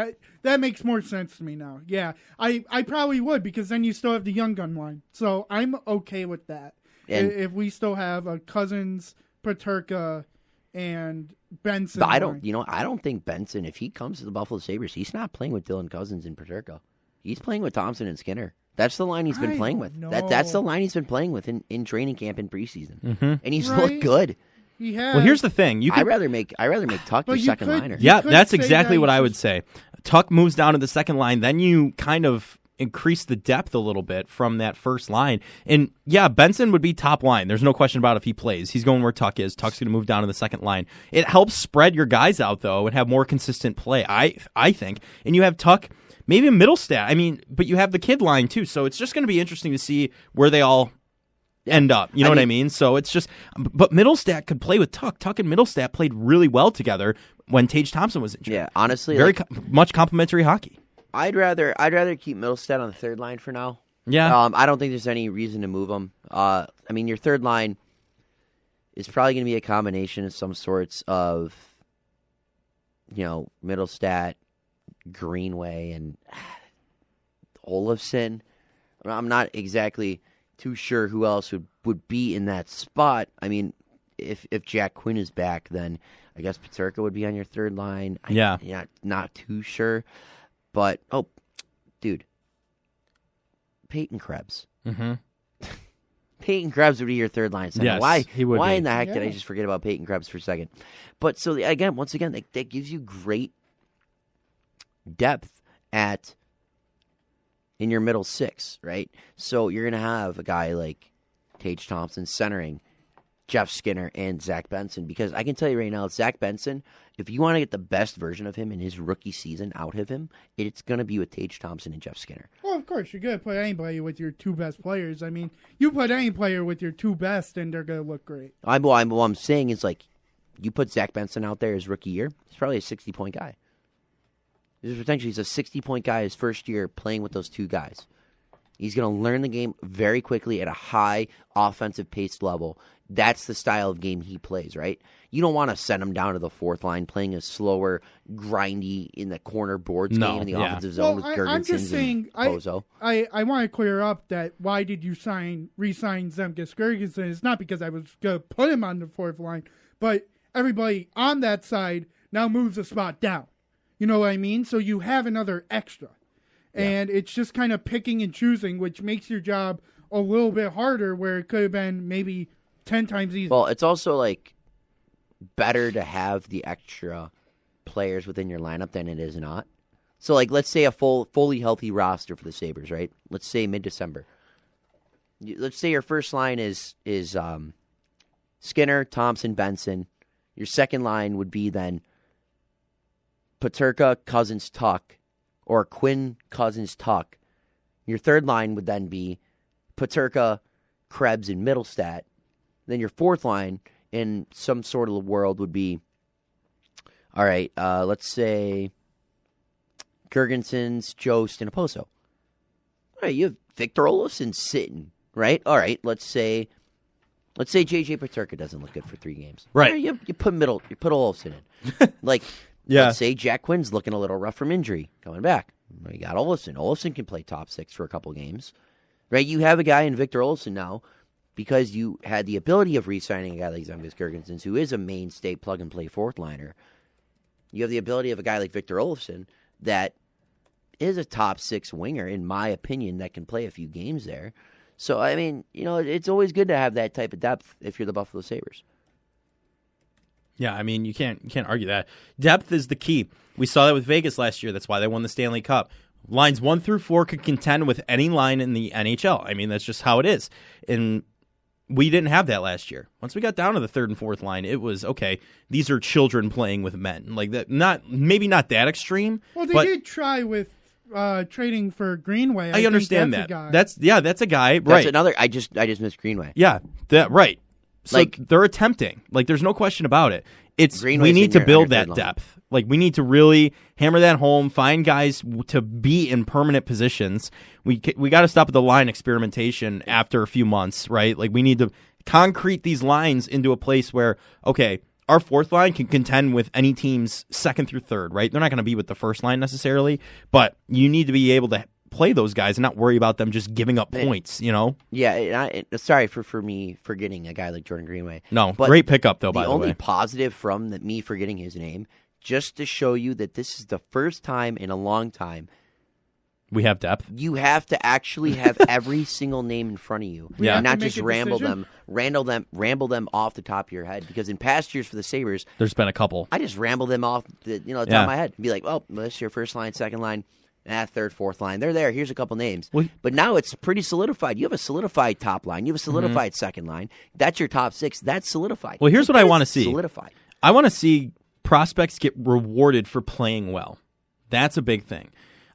that makes more sense to me now. Yeah, I probably would, because then you still have the young gun line. So I'm okay with that. And if we still have a Cousins, Peterka, and Benson. But I don't think Benson, if he comes to the Buffalo Sabres, he's not playing with Dylan Cousins and Peterka. He's playing with Thompson and Skinner. That's the line he's been playing with. That's the line he's been playing with in training camp and preseason. And he's looked good. He has. Well, here's the thing. I'd rather make Tuck your second liner. Yeah, that's exactly what I would say. Tuck moves down to the second line, then you kind of increase the depth a little bit from that first line. And yeah, Benson would be top line. There's no question about it if he plays. He's going where Tuck is. Tuck's going to move down to the second line. It helps spread your guys out, though, and have more consistent play, I think. And you have Tuck maybe Middlestat. I mean, but you have the kid line too, so it's just going to be interesting to see where they all end up. You know what I mean? So it's just, but Middlestat could play with Tuck. Tuck and Middlestat played really well together when Tage Thompson was injured. Yeah, honestly, very much complimentary hockey. I'd rather keep Middlestat on the third line for now. Yeah, I don't think there's any reason to move them. I mean, your third line is probably going to be a combination of some sorts of, Middlestat, Greenway, and Olofsson. I'm not exactly too sure who else would be in that spot. I mean, if Jack Quinn is back, then I guess Peterka would be on your third line. Not too sure. But, dude, Peyton Krebs. Mm-hmm. Peyton Krebs would be your third line center. Yes, he would why be. in the heck did I just forget about Peyton Krebs for a second? But so, once again, that gives you great depth in your middle six, right? So you're going to have a guy like Tage Thompson centering Jeff Skinner and Zach Benson, because I can tell you right now, Zach Benson, if you want to get the best version of him in his rookie season out of him, it's going to be with Tage Thompson and Jeff Skinner. Well, of course, you're going to put anybody with your two best players. I mean, you put any player with your two best, and they're going to look great. What I'm saying is, you put Zach Benson out there his rookie year, he's probably a 60-point guy. He's a 60-point guy his first year playing with those two guys. He's going to learn the game very quickly at a high offensive paced level. That's the style of game he plays, right? You don't want to send him down to the fourth line playing a slower, grindy in the corner boards game in the offensive zone with Gergensen and Bozo. I want to clear up that why did you re-sign Zemgus Gergensen? It's not because I was going to put him on the fourth line, but everybody on that side now moves a spot down. You know what I mean? So you have another extra. And it's just kind of picking and choosing, which makes your job a little bit harder where it could have been maybe 10 times easier. Well, it's also better to have the extra players within your lineup than it is not. So let's say a fully healthy roster for the Sabres, right? Let's say mid-December. Let's say your first line is Skinner, Thompson, Benson. Your second line would be then Peterka, Cousins, Tuck, or Quinn, Cousins, Tuck. Your third line would then be Peterka, Krebs, and Middlestat. Then your fourth line in some sort of world would be, all right, let's say Gergensen's, Jost, and Oposo. All right, you have Victor Olofsson sitting, right? All right, let's say JJ Peterka doesn't look good for 3 games. Right. You put Olofsson in. Let's say Jack Quinn's looking a little rough from injury, coming back. You got Olofsson. Olofsson can play top 6 for a couple games. Right? You have a guy in Victor Olofsson now because you had the ability of re-signing a guy like Zemgus Gergensen, who is a mainstay plug-and-play fourth liner. You have the ability of a guy like Victor Olofsson that is a top 6 winger, in my opinion, that can play a few games there. So, I mean, it's always good to have that type of depth if you're the Buffalo Sabres. Yeah, I mean, you can't argue that. Depth is the key. We saw that with Vegas last year. That's why they won the Stanley Cup. Lines 1 through 4 could contend with any line in the NHL. I mean, that's just how it is. And we didn't have that last year. Once we got down to the third and fourth line, it was, okay, these are children playing with men. Maybe not that extreme. Well, they did try with trading for Greenway. I understand that. That's a guy. Right. That's another. I just missed Greenway. Yeah, right. So they're attempting. They're no question about it. Greenway's we need to build that line. depth. We need to really hammer that home. Find guys to be in permanent positions. We got to stop at the line experimentation after a few months, right? We need to concrete these lines into a place where, okay, our fourth line can contend with any team's second through third, right? They're not going to be with the first line necessarily, but you need to be able to play those guys and not worry about them just giving up points, Yeah, sorry for me forgetting a guy like Jordan Greenway. No, but great pickup, though, by the way. The only positive from me forgetting his name, just to show you that this is the first time in a long time we have depth. You have to actually have every single name in front of you, and not just ramble them off the top of your head. Because in past years for the Sabres, there's been a couple. I just ramble them off the top of my head and be like, "Oh, this is your first line, second line, third, fourth line. They're there. Here's a couple names." But now it's pretty solidified. You have a solidified top line. You have a solidified second line. That's your top 6. That's solidified. Well, here's what I want to see. Solidified. I want to see prospects get rewarded for playing well. That's a big thing.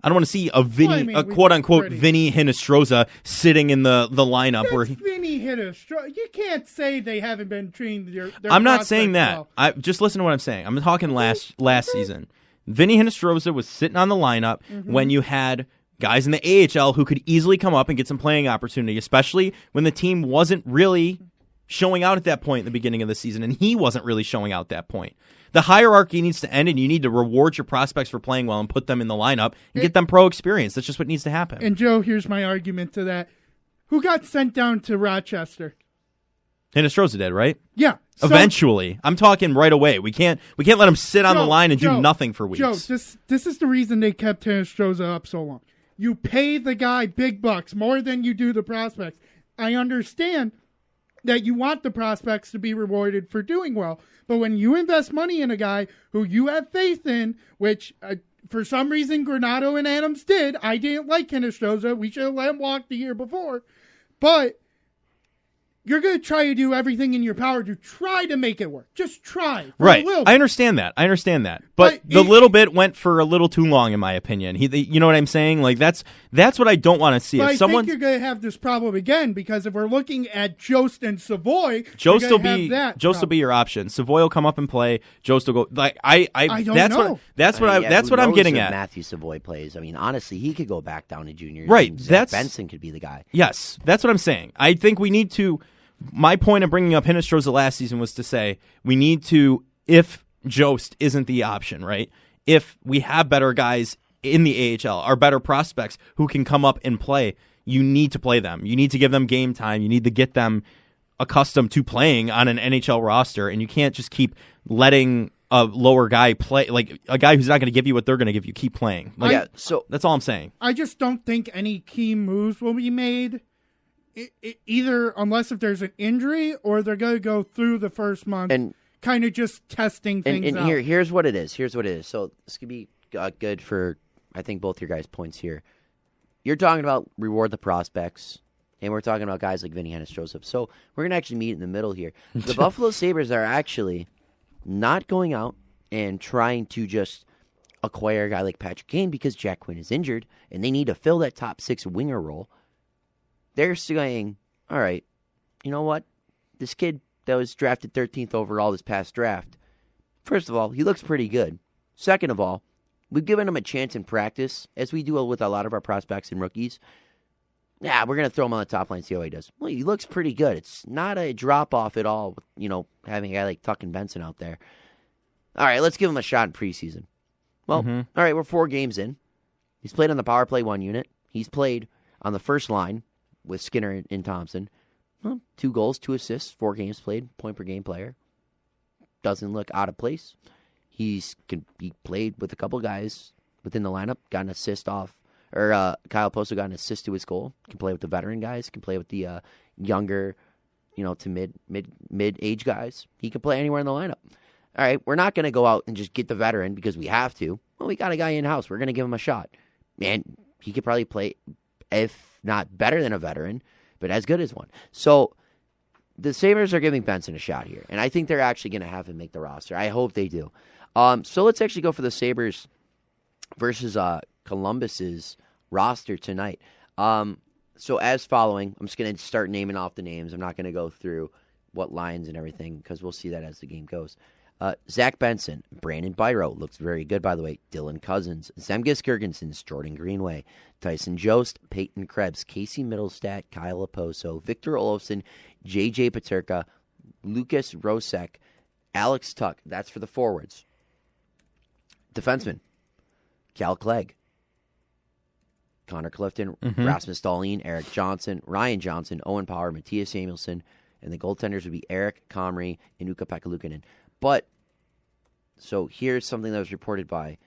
I don't want to see a Vinny, Well, I mean, a quote unquote already- Vinny Hinostroza sitting in the lineup That's where Vinny hit a You can't say they haven't been treating their I'm not saying that. well. I just listen to what I'm saying. I'm talking last season. Vinny Hinostroza was sitting on the lineup when you had guys in the AHL who could easily come up and get some playing opportunity, especially when the team wasn't really showing out at that point in the beginning of the season, and he wasn't really showing out at that point. The hierarchy needs to end, and you need to reward your prospects for playing well and put them in the lineup and get them pro experience. That's just what needs to happen. And Joe, here's my argument to that. Who got sent down to Rochester? Hinostroza did, right? Yeah. So, Eventually. I'm talking right away. We can't let him sit on the Joe, line and Joe, do nothing for weeks. Joe, this is the reason they kept Hinostroza up so long. You pay the guy big bucks more than you do the prospects. I understand that you want the prospects to be rewarded for doing well, but when you invest money in a guy who you have faith in, which for some reason Granato and Adams did, I didn't like Hinostroza. We should have let him walk the year before, but you're going to try to do everything in your power to try to make it work. Just try. Right. A little I bit. understand that. But the little bit went for a little too long, in my opinion. You know what I'm saying? Like that's what I don't want to see. But If I think you're going to have this problem again because if we're looking at Jost and Savoy, Jost will be your option. Savoy will come up and play. Jost will go. Like I don't that's know. what that's what Yeah, that's who what I'm knows getting if at. Matthew Savoy plays. I mean, honestly, he could go back down to junior. Right, and Zach that's- Benson could be the guy. Yes, that's what I'm saying. I think we need to. My point of bringing up Hinostroza last season was to say we need to, if Jost isn't the option, right? If we have better guys in the AHL, our better prospects who can come up and play, you need to play them. You need to give them game time. You need to get them accustomed to playing on an NHL roster, and you can't just keep letting a lower guy play, like a guy who's not going to give you what they're going to give you, keep playing. Like, So that's all I'm saying. I just don't think any key moves will be made. Either unless if there's an injury or they're going to go through the first month and kind of just testing things and out. here's what it is. So this could be good for I think both your guys' points here. You're talking about reward the prospects, and we're talking about guys like Vinny Hinostroza. So we're gonna actually meet in the middle here. The Buffalo Sabres are actually not going out and trying to just acquire a guy like Patrick Kane because Jack Quinn is injured and they need to fill that top 6 winger role. They're saying, all right, you know what? This kid that was drafted 13th overall this past draft, first of all, he looks pretty good. Second of all, we've given him a chance in practice, as we do with a lot of our prospects and rookies. Yeah, we're going to throw him on the top line and see how he does. Well, he looks pretty good. It's not a drop-off at all, with, having a guy like Tuck and Benson out there. All right, let's give him a shot in preseason. Well, all right, we're 4 games in. He's played on the power play 1 unit. He's played on the first line with Skinner and Thompson. Well, 2 goals, 2 assists, 4 games played, point per game player. Doesn't look out of place. He played with a couple guys within the lineup, got an assist off, or Kyle Poso got an assist to his goal. Can play with the veteran guys, can play with the younger, to mid-age guys. He can play anywhere in the lineup. All right, we're not going to go out and just get the veteran because we have to. Well, we got a guy in-house. We're going to give him a shot. And he could probably play, if not better than a veteran, but as good as one. So the Sabres are giving Benson a shot here, and I think they're actually going to have him make the roster. I hope they do. So let's actually go for the Sabres versus Columbus's roster tonight. So as following, I'm just going to start naming off the names. I'm not going to go through what lines and everything because we'll see that as the game goes. Zach Benson, Brandon Byro, looks very good, by the way. Dylan Cousins, Zemgus Girgensons, Jordan Greenway, Tyson Jost, Peyton Krebs, Casey Middlestat, Kyle Oposo, Victor Olofsson, J.J. Paterka, Lucas Rosek, Alex Tuck. That's for the forwards. Defensemen, Cal Clegg, Connor Clifton, Rasmus Dahlin, Eric Johnson, Ryan Johnson, Owen Power, Matthias Samuelsson, and the goaltenders would be Eric Comrie and Ukko-Pekka Luukkonen. But, so here's something that was reported by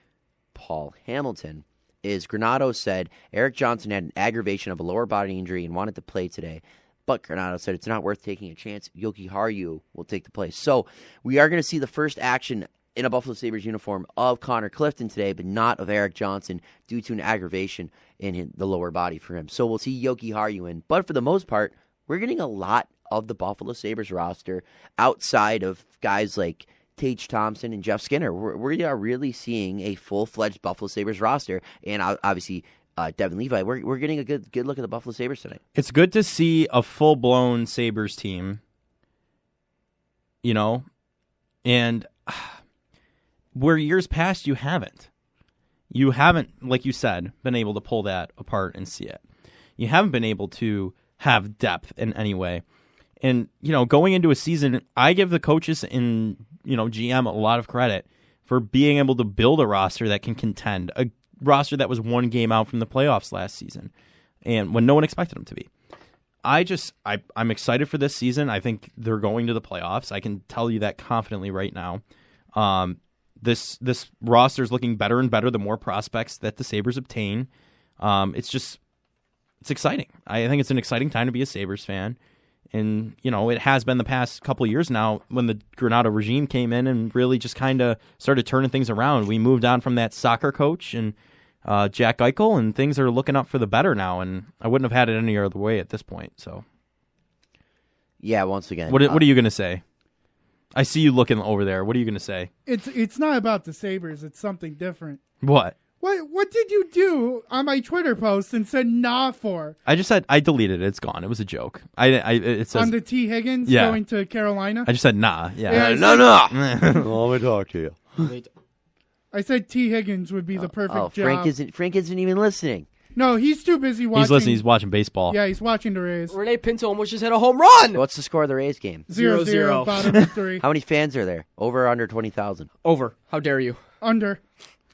Paul Hamilton, is Granato said Eric Johnson had an aggravation of a lower body injury and wanted to play today. But Granato said it's not worth taking a chance. Yoki Haru will take the place. So we are going to see the first action in a Buffalo Sabres uniform of Connor Clifton today, but not of Eric Johnson due to an aggravation in the lower body for him. So we'll see Yoki Haru in. But for the most part, we're getting a lot of the Buffalo Sabres roster outside of guys like Tage Thompson and Jeff Skinner. We are really seeing a full-fledged Buffalo Sabres roster, and obviously Devin Levi. We're getting a good look at the Buffalo Sabres tonight. It's good to see a full-blown Sabres team, and where years past you haven't. You haven't, like you said, been able to pull that apart and see it. You haven't been able to have depth in any way. And, going into a season, I give the coaches and, GM a lot of credit for being able to build a roster that can contend, a roster that was one game out from the playoffs last season, and when no one expected them to be. I'm excited for this season. I think they're going to the playoffs. I can tell you that confidently right now. This roster is looking better and better the more prospects that the Sabres obtain. It's exciting. I think it's an exciting time to be a Sabres fan. And, it has been the past couple of years now when the Granato regime came in and really just kind of started turning things around. We moved on from that soccer coach and Jack Eichel, and things are looking up for the better now. And I wouldn't have had it any other way at this point. So, yeah, once again. What are you going to say? I see you looking over there. What are you going to say? It's not about the Sabres. It's something different. What? What did you do on my Twitter post and said nah for? I just said I deleted it. It's gone. It was a joke. It says on the T. Higgins Yeah. going to Carolina. I just said nah. Yeah. Yeah, I No. said- Let me talk to you. I said T. Higgins would be the perfect job. Frank isn't even listening. No, he's too busy watching. He's listening. He's watching baseball. Yeah, he's watching the Rays. Renee Pinto almost just hit a home run. What's the score of the Rays game? 0-0, bottom of 3. How many fans are there? Over or under 20,000? Over. How dare you? Under.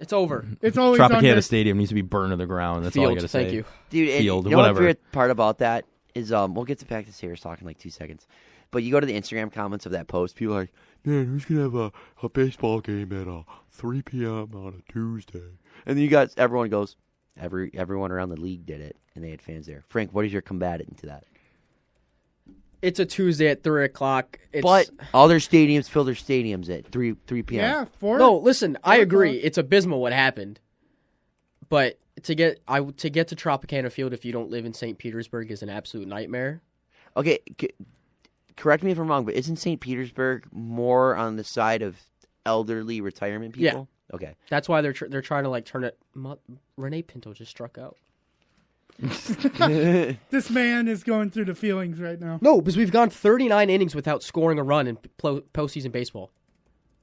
It's over. It's always Tropicana under. Stadium needs to be burned to the ground. That's all I Field. got to say. Thank you. Dude, and Field, you know whatever. what the weird part about that is, we'll get back to Sabres talk in like 2 seconds. But you go to the Instagram comments of that post, people are like, man, who's going to have a baseball game at 3 p.m. on a Tuesday? And then everyone goes, everyone around the league did it, and they had fans there. Frank, what is your combatant to that? It's a Tuesday at 3 o'clock. But other stadiums fill their stadiums at 3 p.m. Yeah, 4. No, listen, I agree. o'clock. It's abysmal what happened. But to get to Tropicana Field if you don't live in St. Petersburg is an absolute nightmare. Okay, correct me if I'm wrong, but isn't St. Petersburg more on the side of elderly retirement people? Yeah. Okay. That's why they're trying to turn it. Renee Pinto just struck out. This man is going through the feelings right now. No, because we've gone 39 innings without scoring a run in postseason baseball.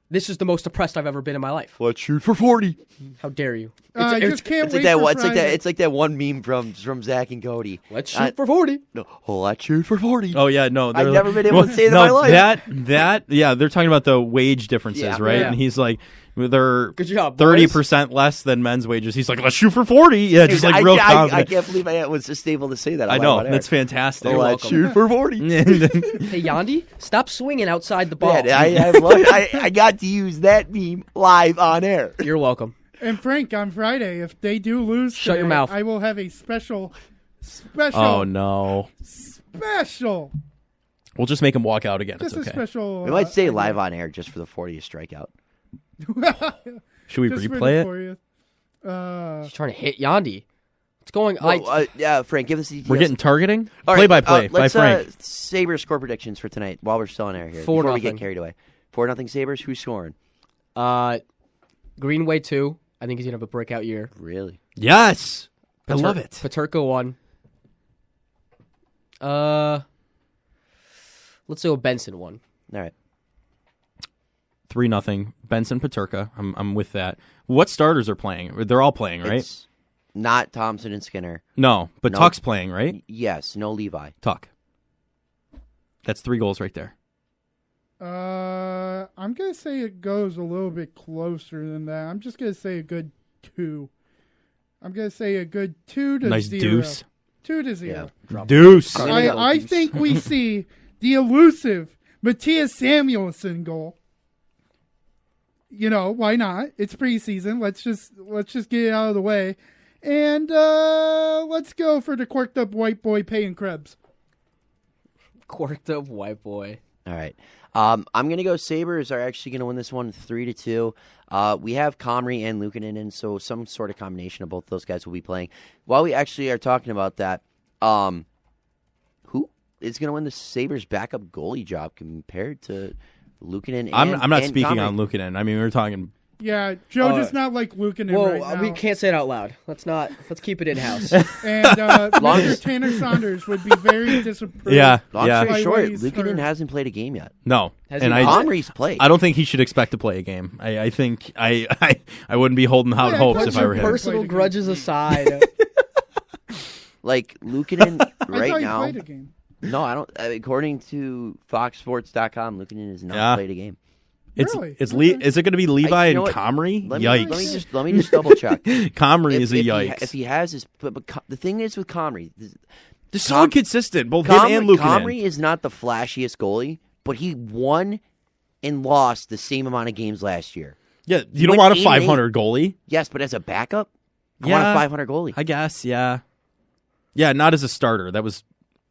This is the most depressed I've ever been in my life. Let's shoot for 40. How dare you? I just can't It's wait like that. for It's like that. Friday. It's like that one meme from Zach and Cody. Let's shoot for 40. No, let's shoot for 40. Oh yeah, no, I've never been able to say that in my life. Yeah, they're talking about the wage differences, Yeah. right? Yeah. And he's like, they're Good job, boys. 30% less than men's wages. He's like, let's shoot for 40. Yeah, just like real I confident. can't believe I was just able to say that. I know, that's fantastic. Oh, let's shoot for 40. Hey, Yandy, stop swinging outside the ball. Yeah, I got to use that meme live on air. You're welcome. And Frank, on Friday, if they do lose Shut your today, mouth. I will have a special, Oh no, special, we'll just make him walk out again. just It's a okay. special. We might say live on air just for the 40th strikeout. Should we just for replay the it? 40th. He's trying to hit Yandy. What's going on? Yeah, Frank, give us the details. We're getting targeting. All Play right, by play by let's, Frank. Sabres score predictions for tonight while we're still on air here. 4-0. Before we get carried away. 4-0 Sabres. Who's scoring? Greenway 2. I think he's going to have a breakout year. Really? Yes, I love it. Paterka 1. Let's go with Benson 1. All right. 3-0. Benson Paterka. I'm with that. What starters are playing? They're all playing, right? It's not Thompson and Skinner. No, but No. Tuck's playing, right? Yes, no Levi. Tuck. That's 3 goals right there. I'm gonna say it goes a little bit closer than that. I'm just gonna say a good 2. I'm gonna say a good 2-0. Nice deuce. 2-0. Deuce. I think we see the elusive Matthias Samuelsson goal. You know, why not? It's preseason. Let's just get it out of the way. And let's go for the corked up white boy paying Krebs. Corked up white boy. All right. I'm going to go Sabres are actually going to win this one 3-2. We have Comrie and Luukkonen in, so some sort of combination of both those guys will be playing. While we actually are talking about that, who is going to win the Sabres backup goalie job compared to Luukkonen. I'm not and speaking Comrie. on Luukkonen. I mean, we were talking. Yeah, Joe does not like Luukkonen Whoa, right now. we can't say it out loud. Let's keep it in house. And Mr. Tanner Saunders would be very disapproved. Yeah, Long yeah. story short, He's Luukkonen hurt. hasn't played a game yet. No, Has and he I not? Comrie's played. I don't think he should expect to play a game. I think I wouldn't be holding out Yeah, hopes put if I your were him. Personal Played a game. grudges aside. Like Luukkonen I right thought he now. played a game. No, I don't. According to FoxSports.com, Luukkonen has not Yeah. played a game. Really? Is Okay. is it going to be Levi you know and what? Comrie? Let Yikes! me just double check. Comrie is a yikes. If he has his, but the thing is with Comrie, They're so inconsistent, both him and Luukkonen. Comrie is not the flashiest goalie, but he won and lost the same amount of games last year. Yeah, you don't went want a 8-8. 500 goalie. Yes, but as a backup, I Yeah. want a 500 goalie. I guess, yeah. Yeah, not as a starter. That was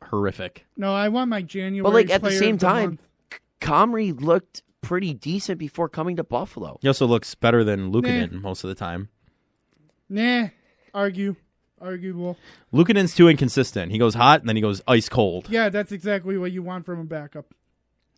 horrific. No, I want my January. But like at the player same of the time, month. Comrie looked pretty decent before coming to Buffalo. He also looks better than Luukkonen most of the time. Nah, arguable. Luukkonen's too inconsistent. He goes hot and then he goes ice cold. Yeah, that's exactly what you want from a backup.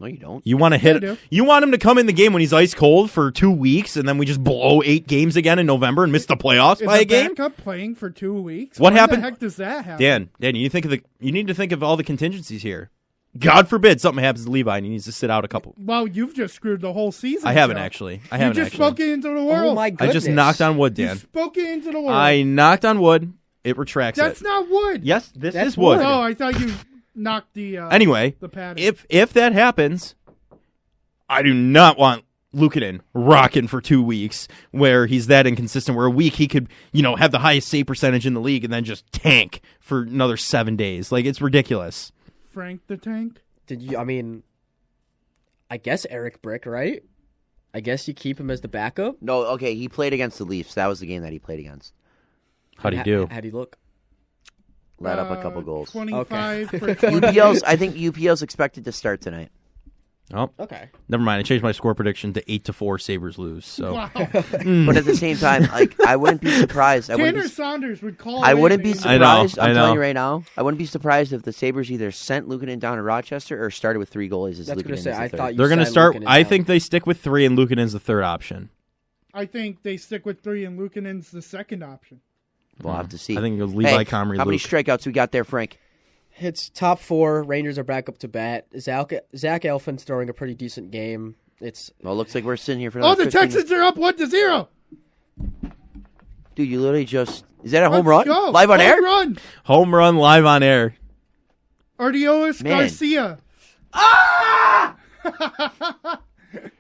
No, you don't. You want to I hit. do. You want him to come in the game when he's ice cold for 2 weeks, and then we just blow 8 games again in November and miss the playoffs Is by a a game. backup playing for 2 weeks? What When happened- the heck does that happen? Dan, you need to think of all the contingencies here. God forbid something happens to Levi and he needs to sit out a couple. Well, you've just screwed the whole season. I haven't Joe. actually. I You haven't just actually. spoke it into the world. Oh my I goodness! just knocked on wood, You Dan. spoke it into the world. I knocked on wood. It retracts That's it. not wood. Yes, this That's is wood. wood. Oh, I thought you knocked the Anyway, the padding. if that happens, I do not want Luukkonen rocking for 2 weeks where he's that inconsistent. Where a week he could, have the highest save percentage in the league and then just tank for another 7 days. Like, it's ridiculous. Frank the Tank. I guess Eric Brick, right? I guess you keep him as the backup. No, okay, he played against the Leafs. That was the game that he played against. How'd he do? How'd he look? Let up a couple goals. 25 for UPL's. I think UPL's expected to start tonight. Oh, Okay. never mind. I changed my score prediction to 8-4 Sabres lose. So Wow. But at the same time, like I wouldn't be surprised. Tanner Saunders would call. I wouldn't be in. surprised. I I'm know. telling you right now. I wouldn't be surprised if the Sabres either sent Luukkonen down to Rochester or started with 3 goalies as That's Luukkonen gonna is say. the I third. thought you they're going to said start. Luukkonen I down. think they stick with 3 and Luukkonen's the third option. I think they stick with 3 and Luukkonen's the second option. We'll have to see. I think it goes Levi, Hey, Comrie, how many Luke. strikeouts we got there, Frank? It's top 4. Rangers are back up to bat. Zach Elfin's throwing a pretty decent game. It's Well, it looks like we're sitting here for Oh, another the 15 Texans are up 1-0. Dude, you literally just... Is that a home Let's run? go. Live on Home air? run. Home run live on air. Ardiolis Man. Garcia.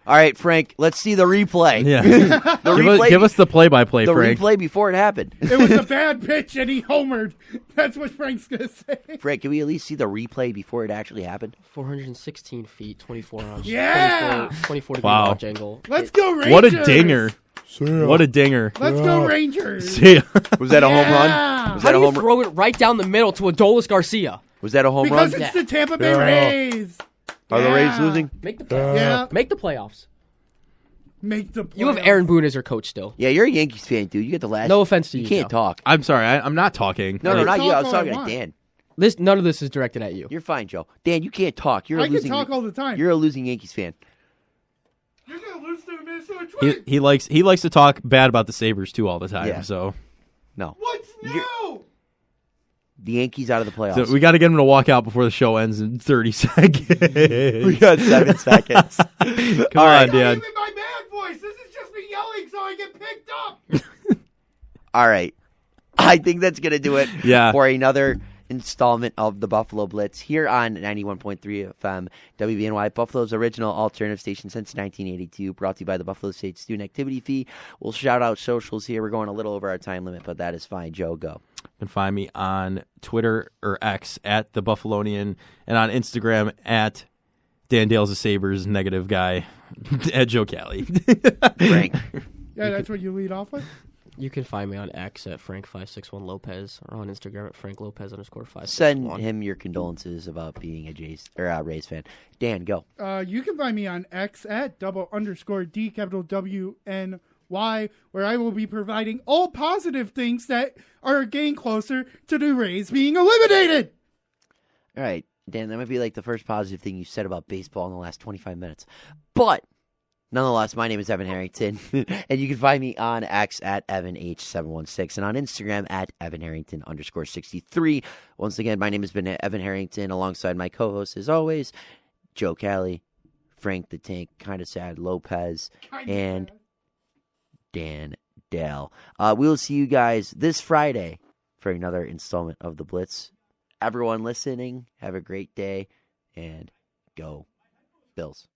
All right, Frank, let's see the replay. Yeah. The replay, give us the play-by-play, the Frank. replay before it happened. It was a bad pitch, and he homered. That's what Frank's going to say. Frank, can we at least see the replay before it actually happened? 416 feet, 24 ounce. Yeah! 24 degree Wow. launch angle. Let's go Rangers. What a dinger. What a dinger. Let's go Rangers. See ya. Was that a home run? Yeah. Was How that do a you home run? throw it right down the middle to Adolis Garcia? Was that a home Because run? it's the Tampa Bay Rays. Are the Rays Yeah. losing? Make the playoffs. Yeah. Make the playoffs. Make the playoffs. You have Aaron Boone as your coach still. Yeah, you're a Yankees fan, dude. You get the last. No offense to You you, can't Joe. talk. I'm sorry. I'm not talking. No, Hey, not you. I talk was all talking I to want. Dan. None of this is directed at you. You're fine, Joe. Dan, you can't talk. You're a I can losing. talk all the time. You're a losing Yankees fan. You're going to lose to the Minnesota He, Twins. he likes to talk bad about the Sabres, too, all the time. Yeah. So No, What's new? the Yankees out of the playoffs. we got to get him to walk out before the show ends in 30 seconds. We got 7 seconds. Come All on, right. Not Dan. even my bad voice. This is just me yelling so I get picked up. All right. I think that's going to do it Yeah. for another installment of the Buffalo Blitz here on 91.3 FM, WBNY, Buffalo's original alternative station since 1982, brought to you by the Buffalo State Student Activity Fee. We'll shout out socials here. We're going a little over our time limit, but that is fine. Joe, go. You can find me on Twitter or X at the Buffalonian and on Instagram at Dan Dale's a Sabres negative guy at Joe Cali. Frank. Yeah, that's what you lead off with? You can find me on X at Frank561Lopez or on Instagram at FrankLopez_561. Send him your condolences about being a Rays fan. Dan, go. You can find me on X at _D capital WNY, where I will be providing all positive things that are getting closer to the Rays being eliminated. All right. Dan, that might be like the first positive thing you said about baseball in the last 25 minutes. But nonetheless, my name is Evan Harrington, and you can find me on X at EvanH716 and on Instagram at EvanHarrington_63. Once again, my name has been Evan Harrington alongside my co-hosts, as always, Joe Cali, Frank the Tank, Kinda Sad Lopez, and Dan Dale. We will see you guys this Friday for another installment of The Blitz. Everyone listening, have a great day, and go Bills.